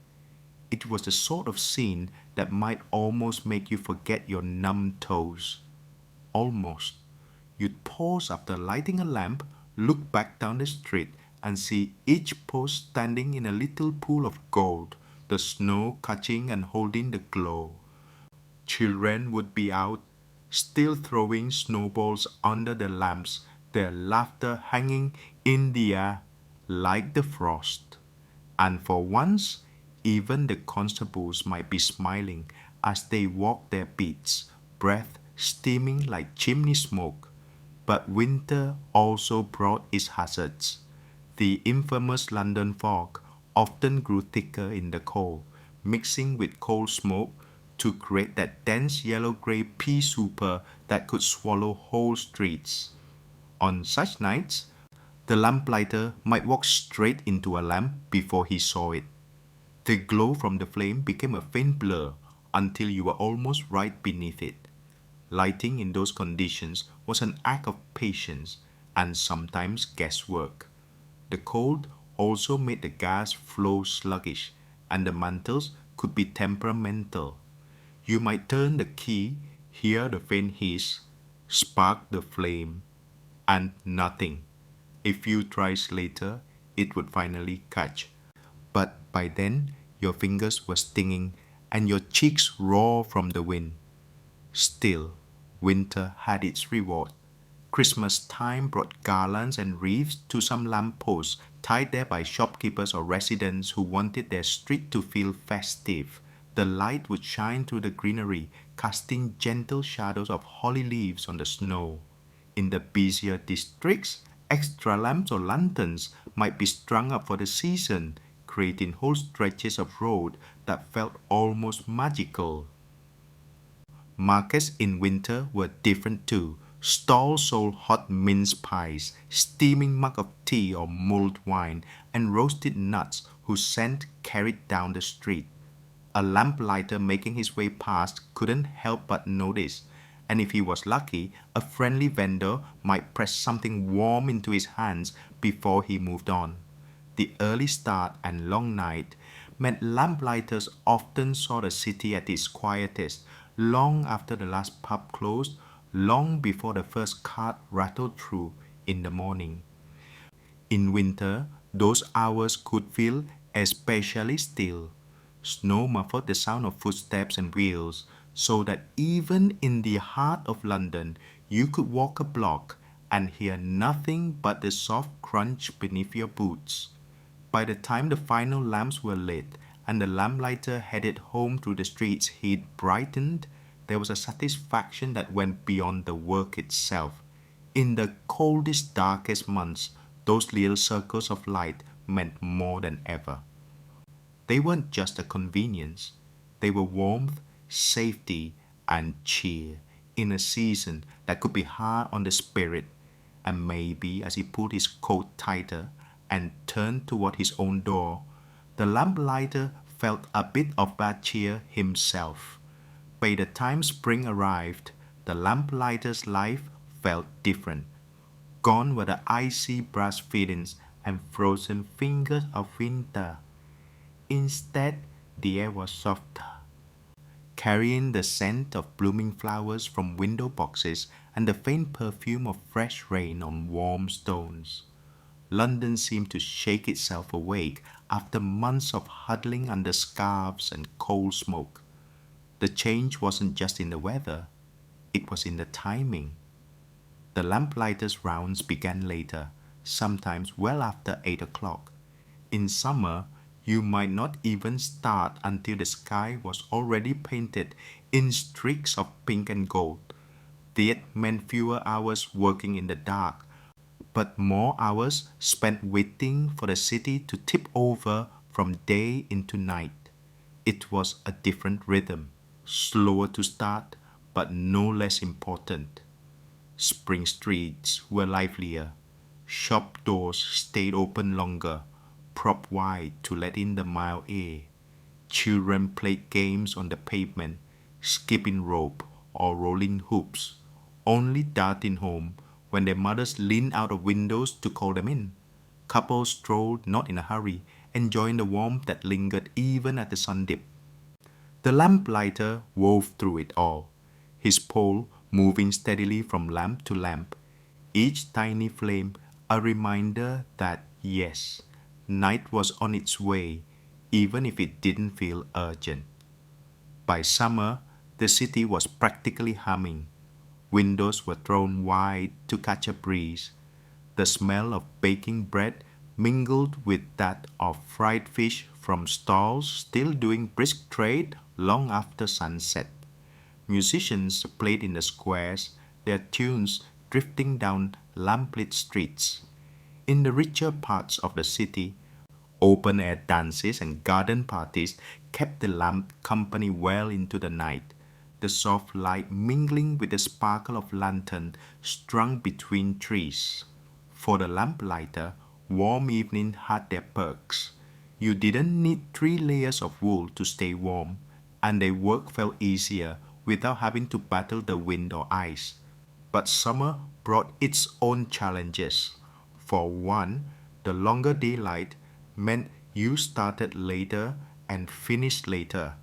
It was the sort of scene that might almost make you forget your numb toes. Almost. You'd pause after lighting a lamp, look back down the street, and see each post standing in a little pool of gold, the snow catching and holding the glow. Children would be out, still throwing snowballs under the lamps, their laughter hanging in the air like the frost. And for once, even the constables might be smiling as they walked their beats, breath steaming like chimney smoke. But winter also brought its hazards. The infamous London fog often grew thicker in the cold, mixing with coal smoke to create that dense yellow-gray pea souper that could swallow whole streets. On such nights, the lamplighter might walk straight into a lamp before he saw it. The glow from the flame became a faint blur until you were almost right beneath it. Lighting in those conditions was an act of patience and sometimes guesswork. The cold also made the gas flow sluggish, and the mantles could be temperamental. You might turn the key, hear the faint hiss, spark the flame, and nothing. A few tries later, it would finally catch. But by then, your fingers were stinging and your cheeks raw from the wind. Still, winter had its reward. Christmas time brought garlands and wreaths to some lampposts tied there by shopkeepers or residents who wanted their street to feel festive. The light would shine through the greenery, casting gentle shadows of holly leaves on the snow. In the busier districts, extra lamps or lanterns might be strung up for the season, creating whole stretches of road that felt almost magical. Markets in winter were different too. Stalls sold hot mince pies, steaming mug of tea or mulled wine, and roasted nuts whose scent carried down the street. A lamplighter making his way past couldn't help but notice, and if he was lucky, a friendly vendor might press something warm into his hands before he moved on. The early start and long night meant lamplighters often saw the city at its quietest, long after the last pub closed, long before the first cart rattled through in the morning. In winter, those hours could feel especially still. Snow muffled the sound of footsteps and wheels, so that even in the heart of London you could walk a block and hear nothing but the soft crunch beneath your boots. By the time the final lamps were lit and the lamplighter headed home through the streets he'd brightened, there was a satisfaction that went beyond the work itself. In the coldest, darkest months, those little circles of light meant more than ever. They weren't just a convenience, they were warmth, safety, and cheer in a season that could be hard on the spirit. And maybe as he pulled his coat tighter and turned toward his own door, the lamplighter felt a bit of bad cheer himself. By the time spring arrived, the lamplighter's life felt different. Gone were the icy brass fittings and frozen fingers of winter. Instead, the air was softer, carrying the scent of blooming flowers from window boxes and the faint perfume of fresh rain on warm stones. London seemed to shake itself awake after months of huddling under scarves and coal smoke. The change wasn't just in the weather, it was in the timing. The lamplighters' rounds began later, sometimes well after 8 o'clock. In summer, you might not even start until the sky was already painted in streaks of pink and gold. That meant fewer hours working in the dark, but more hours spent waiting for the city to tip over from day into night. It was a different rhythm, slower to start, but no less important. Spring streets were livelier. Shop doors stayed open longer, propped wide to let in the mild air. Children played games on the pavement, skipping rope or rolling hoops, only darting home when their mothers leaned out of windows to call them in. Couples strolled not in a hurry, enjoying the warmth that lingered even at the sun dip. The lamplighter wove through it all, his pole moving steadily from lamp to lamp, each tiny flame a reminder that, yes, night was on its way, even if it didn't feel urgent. By summer, the city was practically humming. Windows were thrown wide to catch a breeze. The smell of baking bread mingled with that of fried fish from stalls still doing brisk trade long after sunset. Musicians played in the squares, their tunes drifting down lamplit streets. In the richer parts of the city, open air dances and garden parties kept the lamp company well into the night, the soft light mingling with the sparkle of lantern strung between trees. For the lamplighter, warm evening had their perks. You didn't need 3 layers of wool to stay warm, and their work felt easier without having to battle the wind or ice. But summer brought its own challenges. For one, the longer daylight meant you started later and finished later,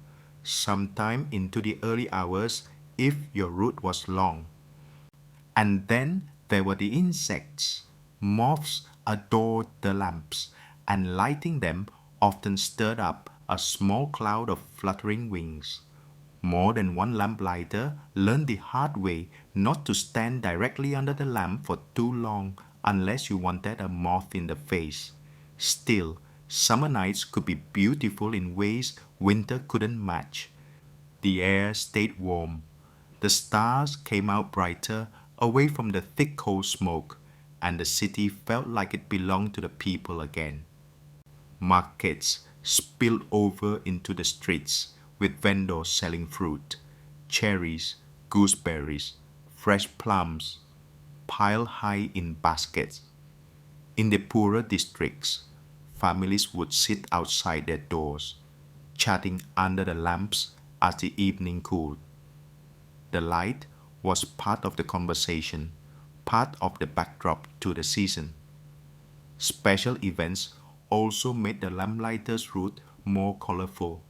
sometime into the early hours if your route was long. And then there were the insects. Moths adored the lamps, and lighting them often stirred up a small cloud of fluttering wings. More than one lamplighter learned the hard way not to stand directly under the lamp for too long unless you wanted a moth in the face. Still, summer nights could be beautiful in ways winter couldn't match. The air stayed warm. The stars came out brighter away from the thick coal smoke, and the city felt like it belonged to the people again. Markets spilled over into the streets with vendors selling fruit, cherries, gooseberries, fresh plums, piled high in baskets. In the poorer districts, families would sit outside their doors, chatting under the lamps as the evening cooled. The light was part of the conversation, part of the backdrop to the season. Special events also made the lamplighters' route more colorful.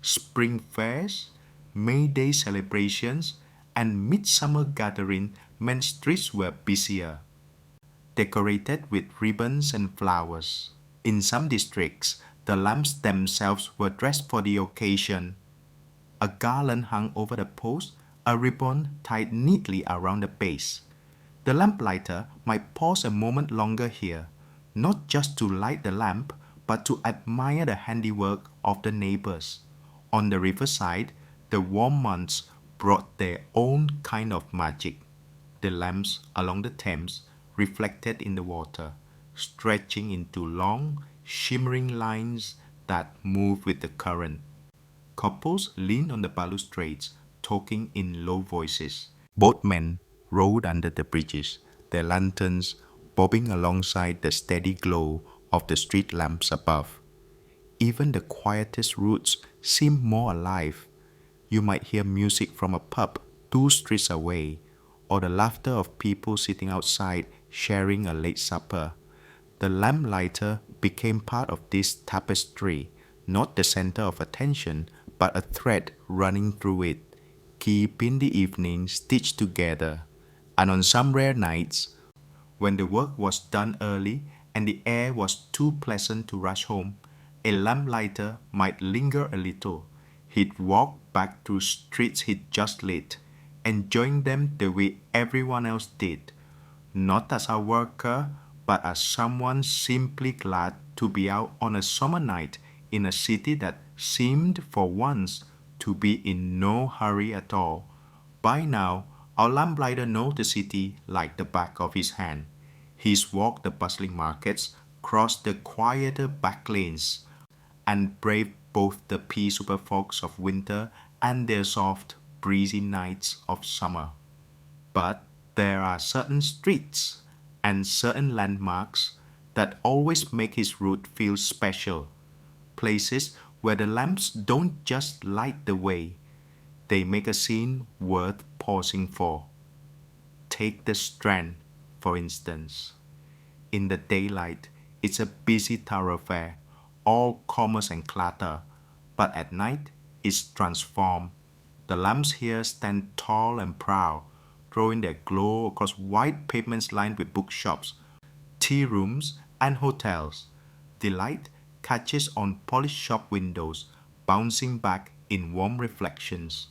Spring fairs, May Day celebrations, and midsummer gathering meant streets were busier, decorated with ribbons and flowers. In some districts, the lamps themselves were dressed for the occasion. A garland hung over the post, a ribbon tied neatly around the base. The lamplighter might pause a moment longer here, not just to light the lamp, but to admire the handiwork of the neighbors. On the riverside, the warm months brought their own kind of magic. The lamps along the Thames reflected in the water, stretching into long, shimmering lines that moved with the current. Couples leaned on the balustrades, talking in low voices. Boatmen rowed under the bridges, their lanterns bobbing alongside the steady glow of the street lamps above. Even the quietest routes seemed more alive. You might hear music from a pub 2 streets away, or the laughter of people sitting outside sharing a late supper. The lamplighter became part of this tapestry, not the center of attention, but a thread running through it, keeping the evening stitched together. And on some rare nights, when the work was done early and the air was too pleasant to rush home, a lamplighter might linger a little. He'd walk back through streets he'd just lit, enjoying them the way everyone else did, not as a worker, but as someone simply glad to be out on a summer night in a city that seemed for once to be in no hurry at all. By now, our lamplighter knows the city like the back of his hand. He's walked the bustling markets, crossed the quieter back lanes, and braved both the pea soup fogs of winter and their soft, breezy nights of summer. But there are certain streets and certain landmarks that always make his route feel special. Places where the lamps don't just light the way, they make a scene worth pausing for. Take the Strand, for instance. In the daylight, it's a busy thoroughfare, all commerce and clatter, but at night, it's transformed. The lamps here stand tall and proud, throwing their glow across wide pavements lined with bookshops, tea rooms, and hotels. The light catches on polished shop windows, bouncing back in warm reflections.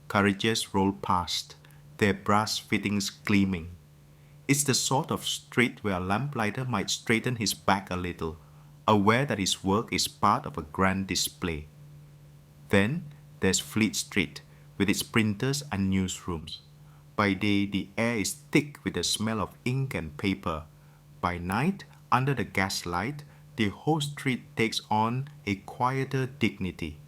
Carriages roll past, their brass fittings gleaming. It's the sort of street where a lamplighter might straighten his back a little, aware that his work is part of a grand display. Then there's Fleet Street, with its printers and newsrooms. By day, the air is thick with the smell of ink and paper. By night, under the gaslight, the whole street takes on a quieter dignity.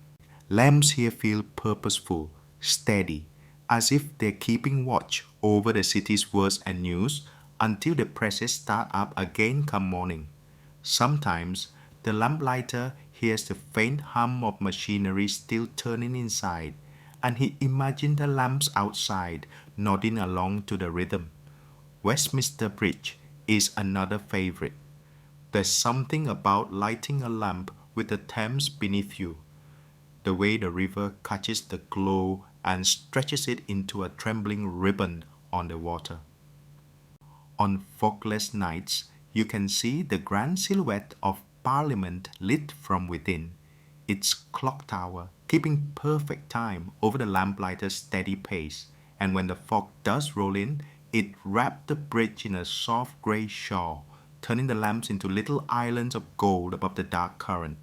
Lamps here feel purposeful, steady, as if they're keeping watch over the city's words and news until the presses start up again come morning. Sometimes the lamplighter hears the faint hum of machinery still turning inside, and he imagines the lamps outside nodding along to the rhythm. Westminster Bridge is another favorite. There's something about lighting a lamp with the Thames beneath you, the way the river catches the glow and stretches it into a trembling ribbon on the water. On fogless nights, you can see the grand silhouette of Parliament lit from within, its clock tower keeping perfect time over the lamplighter's steady pace, and when the fog does roll in, it wraps the bridge in a soft grey shawl, turning the lamps into little islands of gold above the dark current.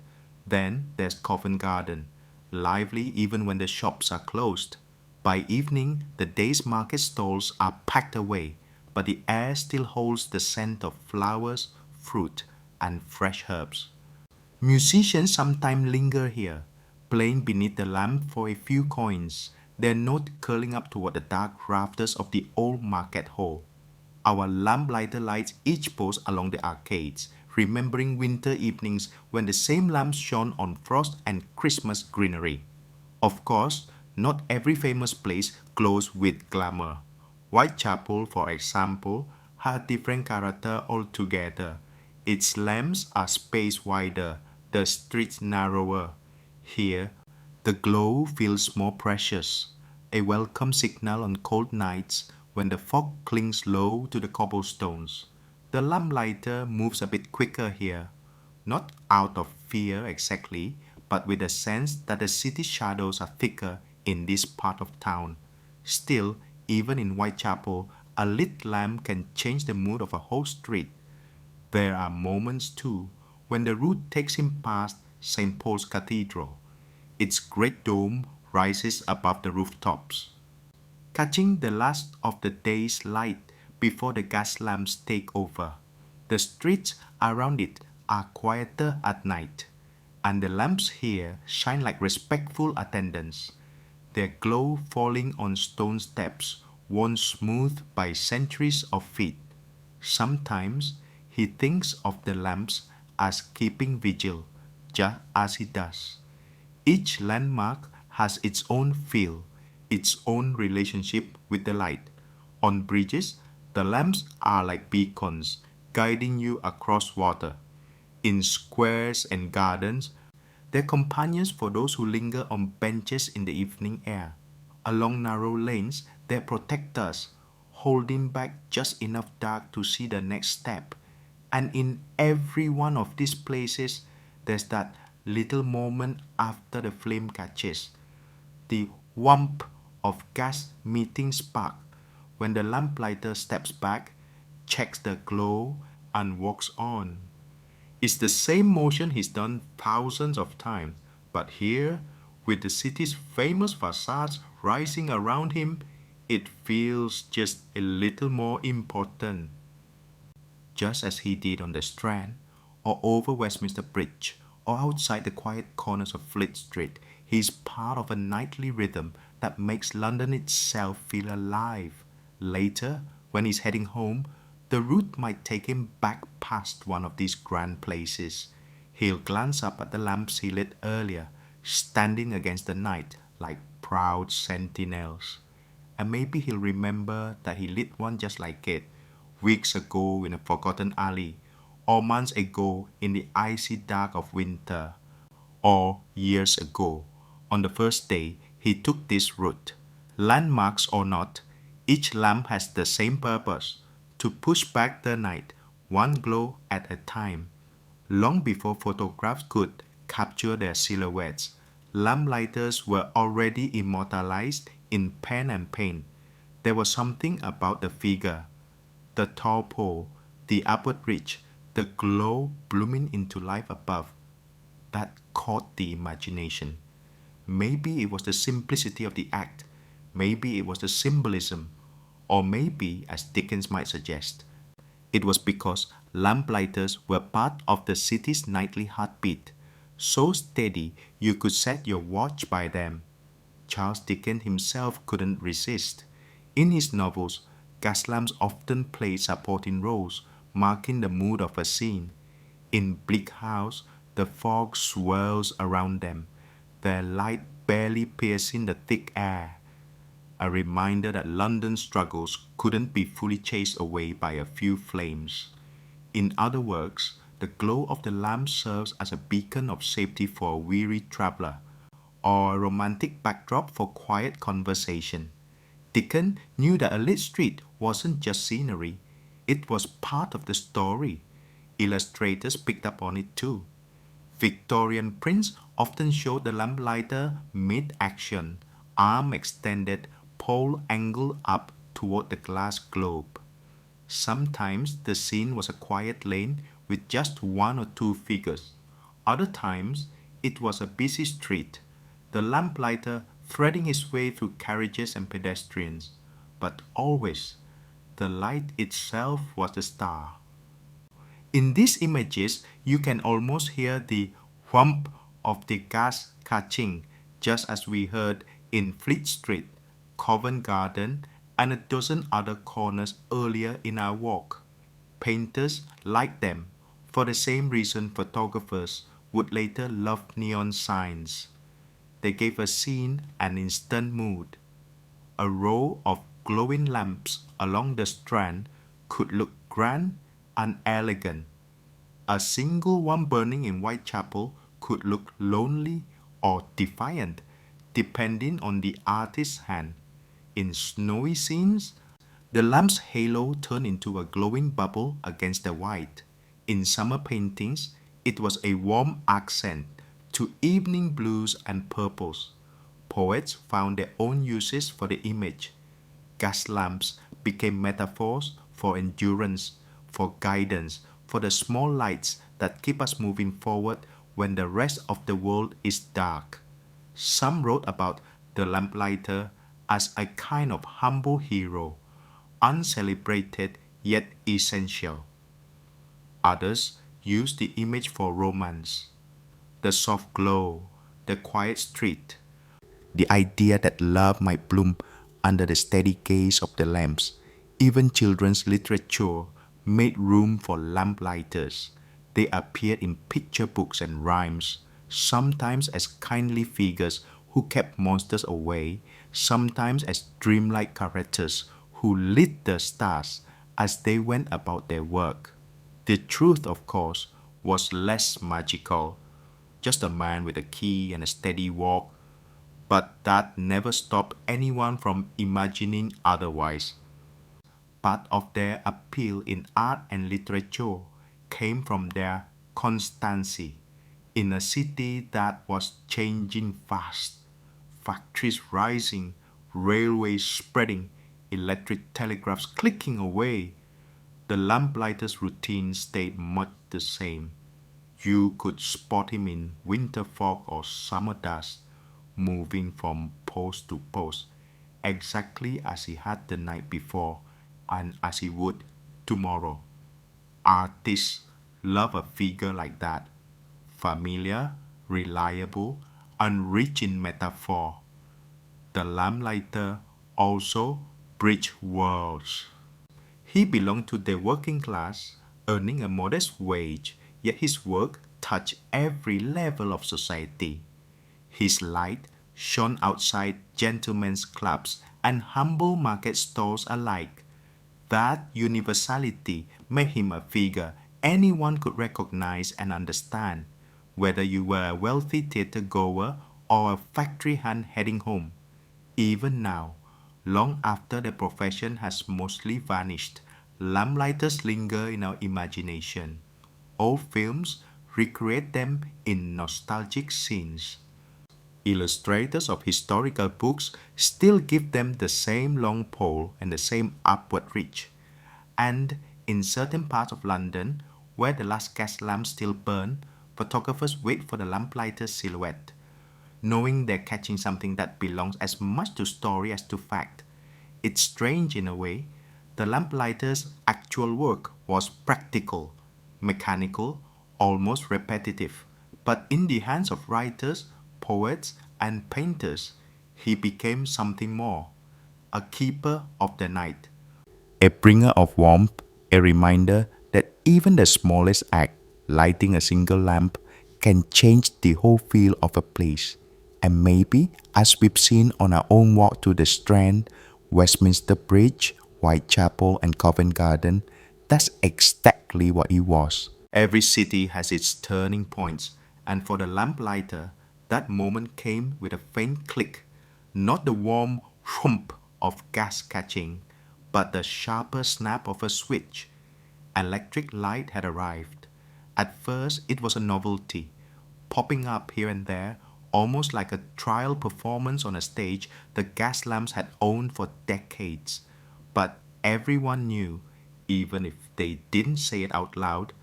Then there's Covent Garden, lively even when the shops are closed. By evening, the day's market stalls are packed away, but the air still holds the scent of flowers, fruit, and fresh herbs. Musicians sometimes linger here, playing beneath the lamp for a few coins, their note curling up toward the dark rafters of the old market hall. Our lamplighter lights each post along the arcades, remembering winter evenings when the same lamps shone on frost and Christmas greenery. Of course, not every famous place glows with glamour. Whitechapel, for example, has a different character altogether. Its lamps are spaced wider, the streets narrower. Here, the glow feels more precious, a welcome signal on cold nights when the fog clings low to the cobblestones. The lamplighter moves a bit quicker here, not out of fear exactly, but with a sense that the city shadows are thicker in this part of town. Still, even in Whitechapel, a lit lamp can change the mood of a whole street. There are moments, too, when the route takes him past St. Paul's Cathedral. Its great dome rises above the rooftops, catching the last of the day's light before the gas lamps take over. The streets around it are quieter at night, and the lamps here shine like respectful attendants, their glow falling on stone steps worn smooth by centuries of feet. Sometimes he thinks of the lamps as keeping vigil, just as he does. Each landmark has its own feel, its own relationship with the light. On bridges, the lamps are like beacons, guiding you across water. In squares and gardens, they're companions for those who linger on benches in the evening air. Along narrow lanes, they protect us, holding back just enough dark to see the next step. And in every one of these places, there's that little moment after the flame catches, the whump of gas meeting spark, when the lamplighter steps back, checks the glow, and walks on. It's the same motion he's done thousands of times, but here, with the city's famous facades rising around him, it feels just a little more important. Just as he did on the Strand, or over Westminster Bridge, or outside the quiet corners of Fleet Street, he is part of a nightly rhythm that makes London itself feel alive. Later, when he's heading home, the route might take him back past one of these grand places. He'll glance up at the lamps he lit earlier, standing against the night like proud sentinels. And maybe he'll remember that he lit one just like it, weeks ago in a forgotten alley, or months ago in the icy dark of winter, or years ago, on the first day he took this route. Landmarks or not, each lamp has the same purpose, to push back the night, one glow at a time. Long before photographs could capture their silhouettes, lamplighters were already immortalized in pen and paint. There was something about the figure, the tall pole, the upward reach, the glow blooming into life above, that caught the imagination. Maybe it was the simplicity of the act, maybe it was the symbolism, or maybe, as Dickens might suggest, it was because lamplighters were part of the city's nightly heartbeat, so steady you could set your watch by them. Charles Dickens himself couldn't resist. In his novels, gas lamps often played supporting roles, marking the mood of a scene. In Bleak House, the fog swirls around them, their light barely piercing the thick air, a reminder that London's struggles couldn't be fully chased away by a few flames. In other works, the glow of the lamp serves as a beacon of safety for a weary traveler, or a romantic backdrop for quiet conversation. Dickens knew that a lit street wasn't just scenery, it was part of the story. Illustrators picked up on it too. Victorian prints often showed the lamplighter mid-action, arm extended, pole angled up toward the glass globe. Sometimes the scene was a quiet lane with just one or two figures. Other times it was a busy street, the lamplighter threading his way through carriages and pedestrians. But always, the light itself was the star. In these images, you can almost hear the whump of the gas catching, just as we heard in Fleet Street, Covent Garden, and a dozen other corners earlier in our walk. Painters liked them for the same reason photographers would later love neon signs. They gave a scene an instant mood. A row of glowing lamps along the Strand could look grand and elegant. A single one burning in Whitechapel could look lonely or defiant, depending on the artist's hand. In snowy scenes, the lamp's halo turned into a glowing bubble against the white. In summer paintings, it was a warm accent to evening blues and purples. Poets found their own uses for the image. Gas lamps became metaphors for endurance, for guidance, for the small lights that keep us moving forward when the rest of the world is dark. Some wrote about the lamplighter as a kind of humble hero, uncelebrated yet essential. Others used the image for romance. The soft glow, the quiet street, the idea that love might bloom under the steady gaze of the lamps. Even children's literature made room for lamplighters. They appeared in picture books and rhymes, sometimes as kindly figures who kept monsters away, sometimes as dreamlike characters who lit the stars as they went about their work. The truth, of course, was less magical, just a man with a key and a steady walk, but that never stopped anyone from imagining otherwise. Part of their appeal in art and literature came from their constancy. In a city that was changing fast, factories rising, railways spreading, electric telegraphs clicking away, the lamplighter's routine stayed much the same. You could spot him in winter fog or summer dust, moving from post to post, exactly as he had the night before and as he would tomorrow. Artists love a figure like that, familiar, reliable, and rich in metaphor. The lamplighter also bridged worlds. He belonged to the working class, earning a modest wage, yet his work touched every level of society. His light shone outside gentlemen's clubs and humble market stalls alike. That universality made him a figure anyone could recognize and understand, whether you were a wealthy theater goer or a factory hand heading home. Even now, long after the profession has mostly vanished, lamplighters linger in our imagination. Old films recreate them in nostalgic scenes. Illustrators of historical books still give them the same long pole and the same upward reach. And in certain parts of London, where the last gas lamps still burn, photographers wait for the lamplighter's silhouette, knowing they're catching something that belongs as much to story as to fact. It's strange in a way. The lamplighter's actual work was practical, mechanical, almost repetitive. But in the hands of writers, poets, and painters, he became something more, a keeper of the night, a bringer of warmth, a reminder that even the smallest act, lighting a single lamp, can change the whole feel of a place. And maybe, as we've seen on our own walk to the Strand, Westminster Bridge, Whitechapel, and Covent Garden, that's exactly what he was. Every city has its turning points, and for the lamplighter, that moment came with a faint click, not the warm whoomp of gas catching, but the sharper snap of a switch. Electric light had arrived. At first, it was a novelty, popping up here and there, almost like a trial performance on a stage the gas lamps had owned for decades. But everyone knew, even if they didn't say it out loud,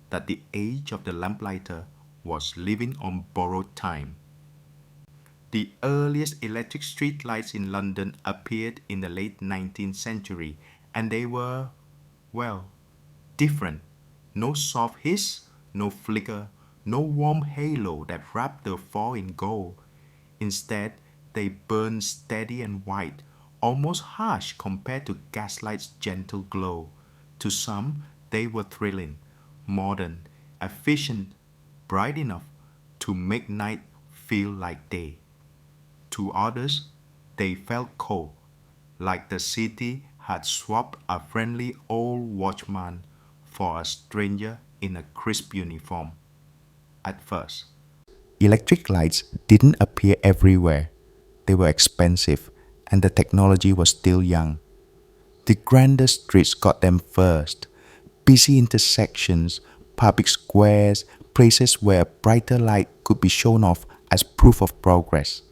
that the age of the lamplighter was living on borrowed time. The earliest electric street lights in London appeared in the late 19th century, and they were, well, different. No soft hiss, no flicker, no warm halo that wrapped the fall in gold. Instead, they burned steady and white, almost harsh compared to gaslight's gentle glow. To some, they were thrilling, modern, efficient, bright enough to make night feel like day. To others, they felt cold, like the city had swapped a friendly old watchman for a stranger in a crisp uniform. At first, electric lights didn't appear everywhere. They were expensive, and the technology was still young. The grander streets got them first. Busy intersections, public squares, places where a brighter light could be shown off as proof of progress.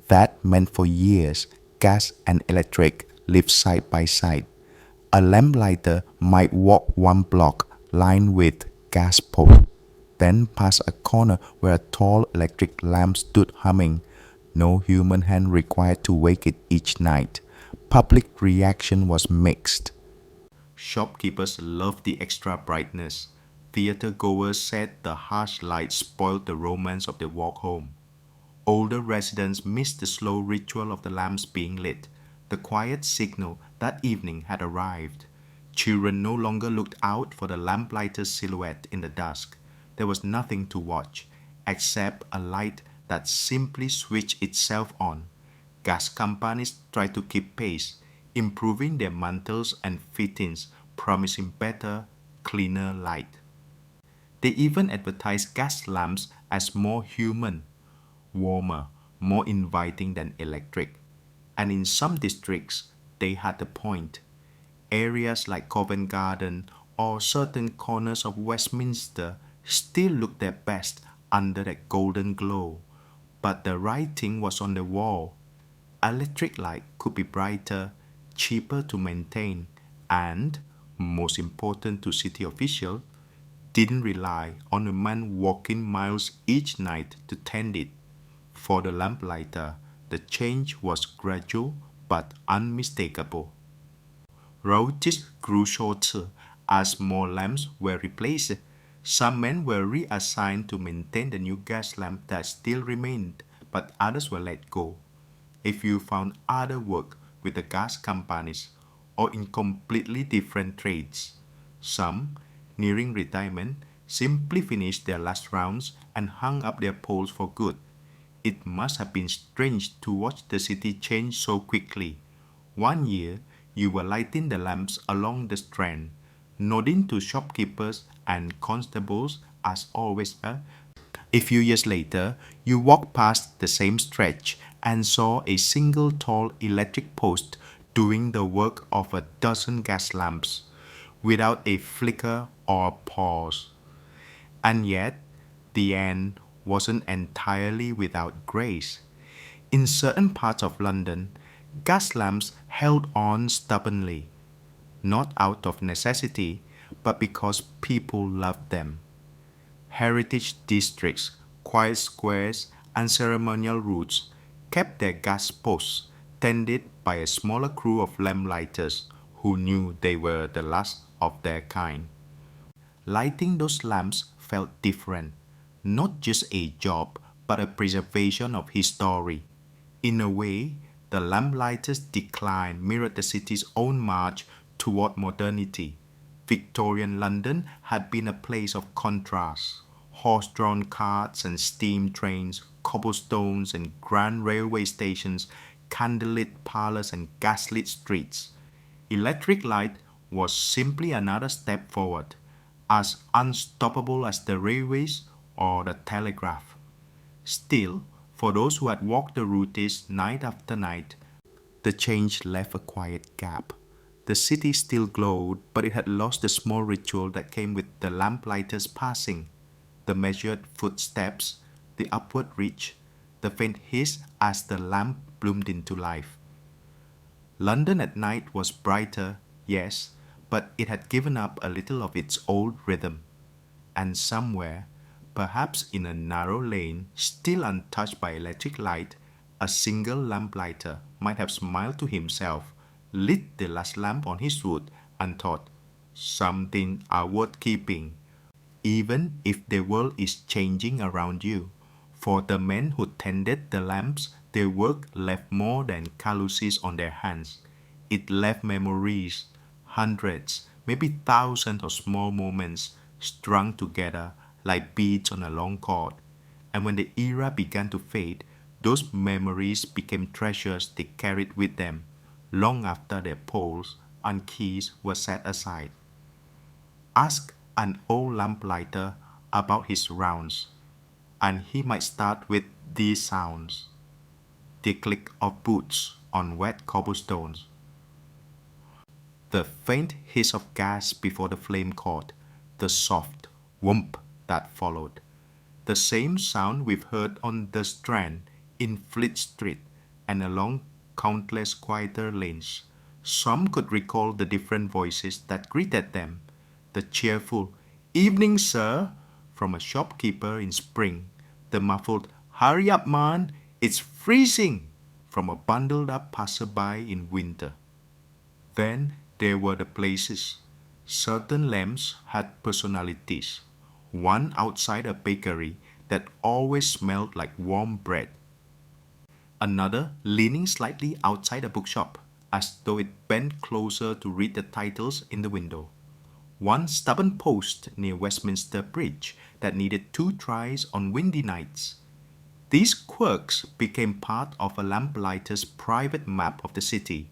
That meant for years, gas and electric lived side by side. A lamplighter might walk one block lined with gas poles, then pass a corner where a tall electric lamp stood humming. No human hand required to wake it each night. Public reaction was mixed. Shopkeepers loved the extra brightness. Theater goers said the harsh light spoiled the romance of their walk home. Older residents missed the slow ritual of the lamps being lit. The quiet signal that evening had arrived. Children no longer looked out for the lamplighter's silhouette in the dusk. There was nothing to watch, except a light that simply switched itself on. Gas companies tried to keep pace, improving their mantles and fittings, promising better, cleaner light. They even advertised gas lamps as more human, warmer, more inviting than electric. And in some districts, they had a point. Areas like Covent Garden or certain corners of Westminster still looked their best under that golden glow. But the writing was on the wall. Electric light could be brighter, cheaper to maintain, and, most important to city officials, didn't rely on a man walking miles each night to tend it. For the lamplighter, the change was gradual but unmistakable. Roaches grew shorter as more lamps were replaced. Some men were reassigned to maintain the new gas lamp that still remained, but others were let go. If you found other work with the gas companies or in completely different trades, some, nearing retirement, simply finished their last rounds and hung up their poles for good. It must have been strange to watch the city change so quickly. One year, you were lighting the lamps along the Strand, nodding to shopkeepers and constables as always were. A few years later, you walked past the same stretch and saw a single tall electric post doing the work of a dozen gas lamps, without a flicker or a pause. And yet, the end wasn't entirely without grace. In certain parts of London, gas lamps held on stubbornly. not out of necessity, but because people loved them. Heritage districts, quiet squares, and ceremonial routes kept their gas posts tended by a smaller crew of lamplighters who knew they were the last of their kind. Lighting those lamps felt different, not just a job, but a preservation of history. In a way, the lamplighters' decline mirrored the city's own march toward modernity. Victorian London had been a place of contrast. Horse-drawn carts and steam trains, cobblestones and grand railway stations, candlelit parlors and gaslit streets. Electric light was simply another step forward, as unstoppable as the railways or the telegraph. Still, for those who had walked the routes night after night, the change left a quiet gap. The city still glowed, but it had lost the small ritual that came with the lamplighters passing. The measured footsteps, the upward reach, the faint hiss as the lamp bloomed into life. London at night was brighter, yes, but it had given up a little of its old rhythm. And somewhere, perhaps in a narrow lane still untouched by electric light, a single lamplighter might have smiled to himself, lit the last lamp on his route, and thought, "Something are worth keeping, even if the world is changing around you." For the men who tended the lamps, their work left more than calluses on their hands. It left memories, hundreds, maybe thousands of small moments strung together like beads on a long cord. And when the era began to fade, those memories became treasures they carried with them long after their poles and keys were set aside. Ask an old lamplighter about his rounds, and he might start with these sounds: the click of boots on wet cobblestones, the faint hiss of gas before the flame caught, the soft whoomp that followed. The same sound we've heard on the Strand, in Fleet Street, and along countless quieter lanes. Some could recall the different voices that greeted them. The cheerful "Evening, sir," from a shopkeeper in spring. The muffled "Hurry up, man, it's freezing," from a bundled up passerby in winter. Then there were the places. Certain lamps had personalities. One outside a bakery that always smelled like warm bread. Another leaning slightly outside a bookshop, as though it bent closer to read the titles in the window. One stubborn post near Westminster Bridge that needed 2 tries on windy nights. These quirks became part of a lamplighter's private map of the city,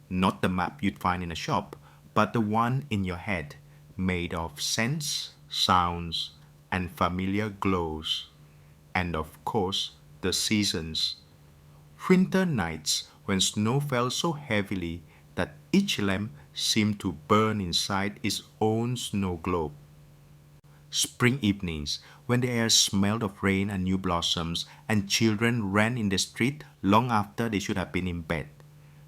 not the map you'd find in a shop, but the one in your head, made of scents, sounds, and familiar glows. And of course, the seasons. Winter nights when snow fell so heavily that each lamp seemed to burn inside its own snow globe. Spring evenings when the air smelled of rain and new blossoms and children ran in the street long after they should have been in bed.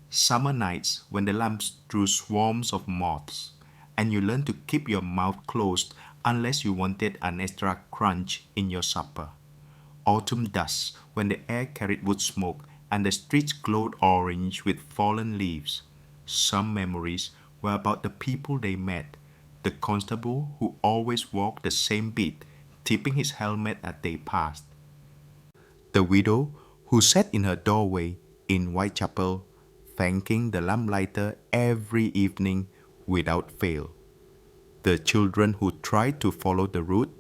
Summer nights when the lamps drew swarms of moths and you learned to keep your mouth closed unless you wanted an extra crunch in your supper. Autumn dusk when the air carried wood smoke and the streets glowed orange with fallen leaves. Some memories were about the people they met. The constable who always walked the same beat, tipping his helmet as they passed. The widow who sat in her doorway in Whitechapel, thanking the lamplighter every evening without fail. The children who tried to follow the route,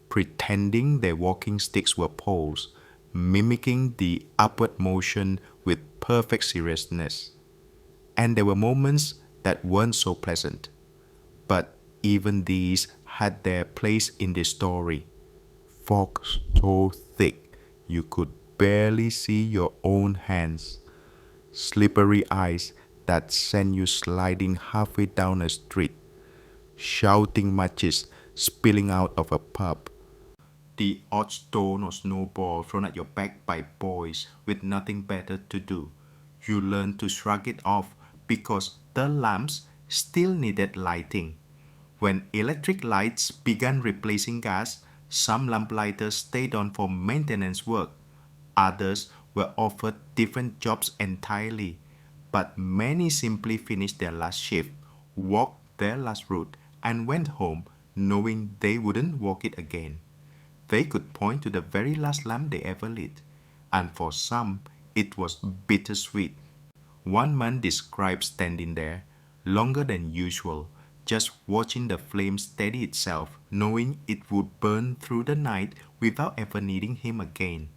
pretending their walking sticks were poles, mimicking the upward motion with perfect seriousness. And there were moments that weren't so pleasant. But even these had their place in the story. Fog so thick you could barely see your own hands. Slippery ice that sent you sliding halfway down a street. Shouting matches spilling out of a pub. The odd stone or snowball thrown at your back by boys with nothing better to do. You learn to shrug it off because the lamps still needed lighting. When electric lights began replacing gas, some lamplighters stayed on for maintenance work. Others were offered different jobs entirely, but many simply finished their last shift, walked their last route, and went home knowing they wouldn't walk it again. They could point to the very last lamp they ever lit, and for some it was bittersweet. One man described standing there, longer than usual, just watching the flame steady itself, knowing it would burn through the night without ever needing him again.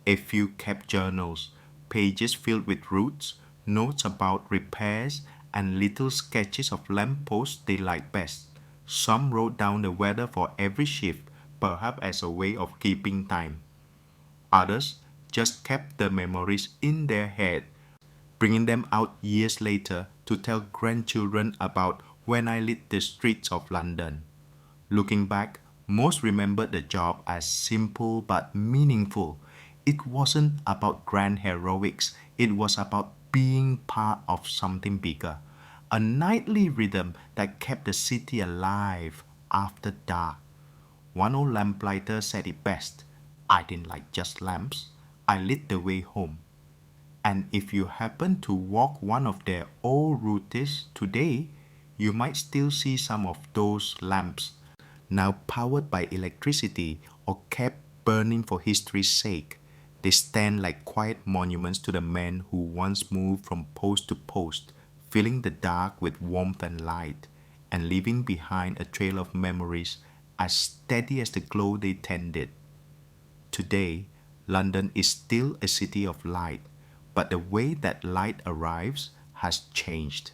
A few kept journals, pages filled with routes, notes about repairs, and little sketches of lamp posts they liked best. Some wrote down the weather for every shift, perhaps as a way of keeping time. Others just kept the memories in their head, bringing them out years later to tell grandchildren about when I lit the streets of London. Looking back, most remembered the job as simple but meaningful. It wasn't about grand heroics, it was about being part of something bigger. A nightly rhythm that kept the city alive after dark. One old lamplighter said it best: I didn't like just lamps, I lit the way home. And if you happen to walk one of their old routes today, you might still see some of those lamps, now powered by electricity or kept burning for history's sake. They stand like quiet monuments to the men who once moved from post to post, filling the dark with warmth and light, and leaving behind a trail of memories as steady as the glow they tended. Today, London is still a city of light, but the way that light arrives has changed.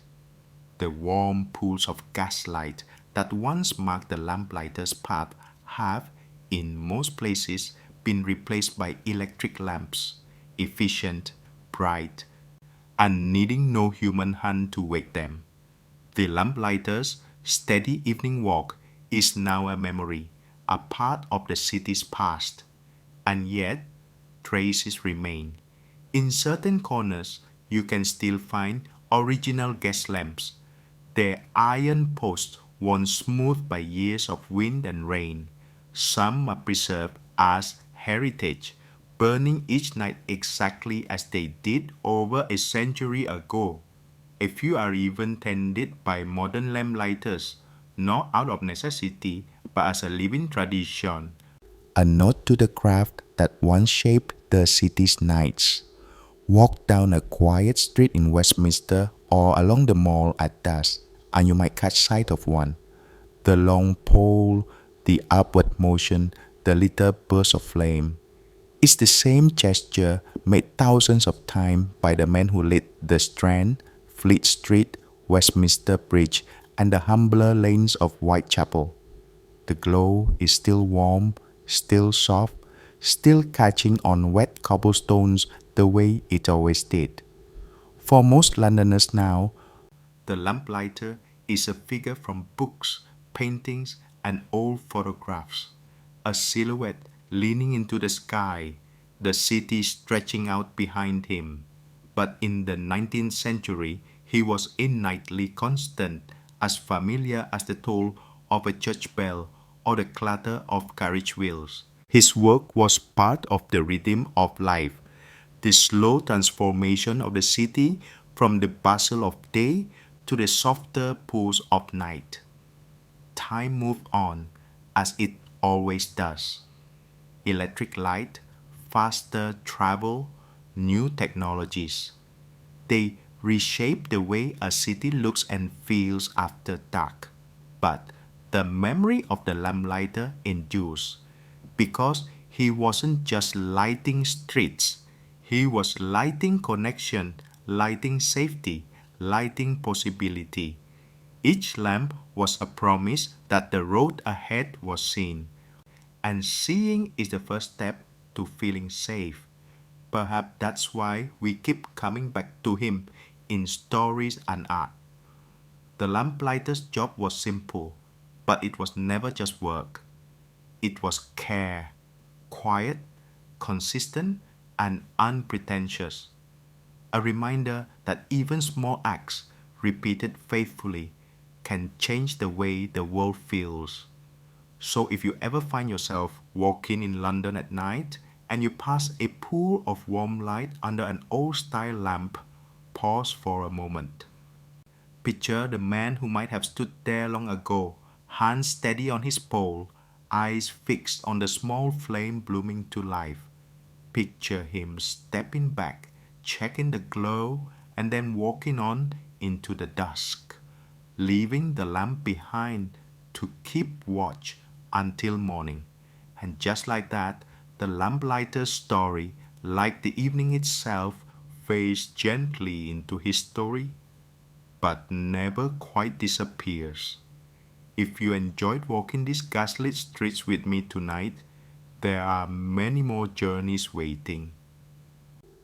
The warm pools of gaslight that once marked the lamplighter's path have, in most places, been replaced by electric lamps, efficient, bright, and needing no human hand to wake them. The lamplighter's steady evening walk is now a memory, a part of the city's past, and yet traces remain. In certain corners, you can still find original gas lamps, their iron posts worn smooth by years of wind and rain. Some are preserved as heritage, burning each night exactly as they did over a century ago. A few are even tended by modern lamplighters, not out of necessity, but as a living tradition, a nod to the craft that once shaped the city's nights. Walk down a quiet street in Westminster or along the mall at dusk, and you might catch sight of one. The long pole, the upward motion, the little burst of flame. It's the same gesture made thousands of times by the men who lit the Strand, Fleet Street, Westminster Bridge, and the humbler lanes of Whitechapel. The glow is still warm, still soft, still catching on wet cobblestones the way it always did. For most Londoners now, the lamplighter is a figure from books, paintings, and old photographs. A silhouette leaning into the sky, the city stretching out behind him. But in the 19th century, he was innightly constant, as familiar as the toll of a church bell or the clatter of carriage wheels. His work was part of the rhythm of life, the slow transformation of the city from the bustle of day to the softer pulse of night. Time moved on, as it always does. Electric light, faster travel, new technologies. They reshape the way a city looks and feels after dark. But the memory of the lamplighter endures, because he wasn't just lighting streets, he was lighting connection, lighting safety, lighting possibility. Each lamp was a promise that the road ahead was seen, and seeing is the first step to feeling safe. Perhaps that's why we keep coming back to him in stories and art. The lamplighter's job was simple, but it was never just work. It was care, quiet, consistent, and unpretentious. A reminder that even small acts, repeated faithfully, can change the way the world feels. So if you ever find yourself walking in London at night and you pass a pool of warm light under an old-style lamp, pause for a moment. Picture the man who might have stood there long ago, hands steady on his pole, eyes fixed on the small flame blooming to life. Picture him stepping back, checking the glow, and then walking on into the dusk, leaving the lamp behind to keep watch until morning. And just like that, the lamplighter's story, like the evening itself, fades gently into history, but never quite disappears. If you enjoyed walking these gaslit streets with me tonight, there are many more journeys waiting.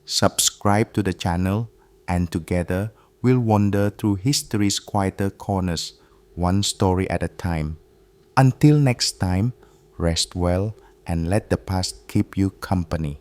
Subscribe to the channel, and together we'll wander through history's quieter corners, one story at a time. Until next time, rest well and let the past keep you company.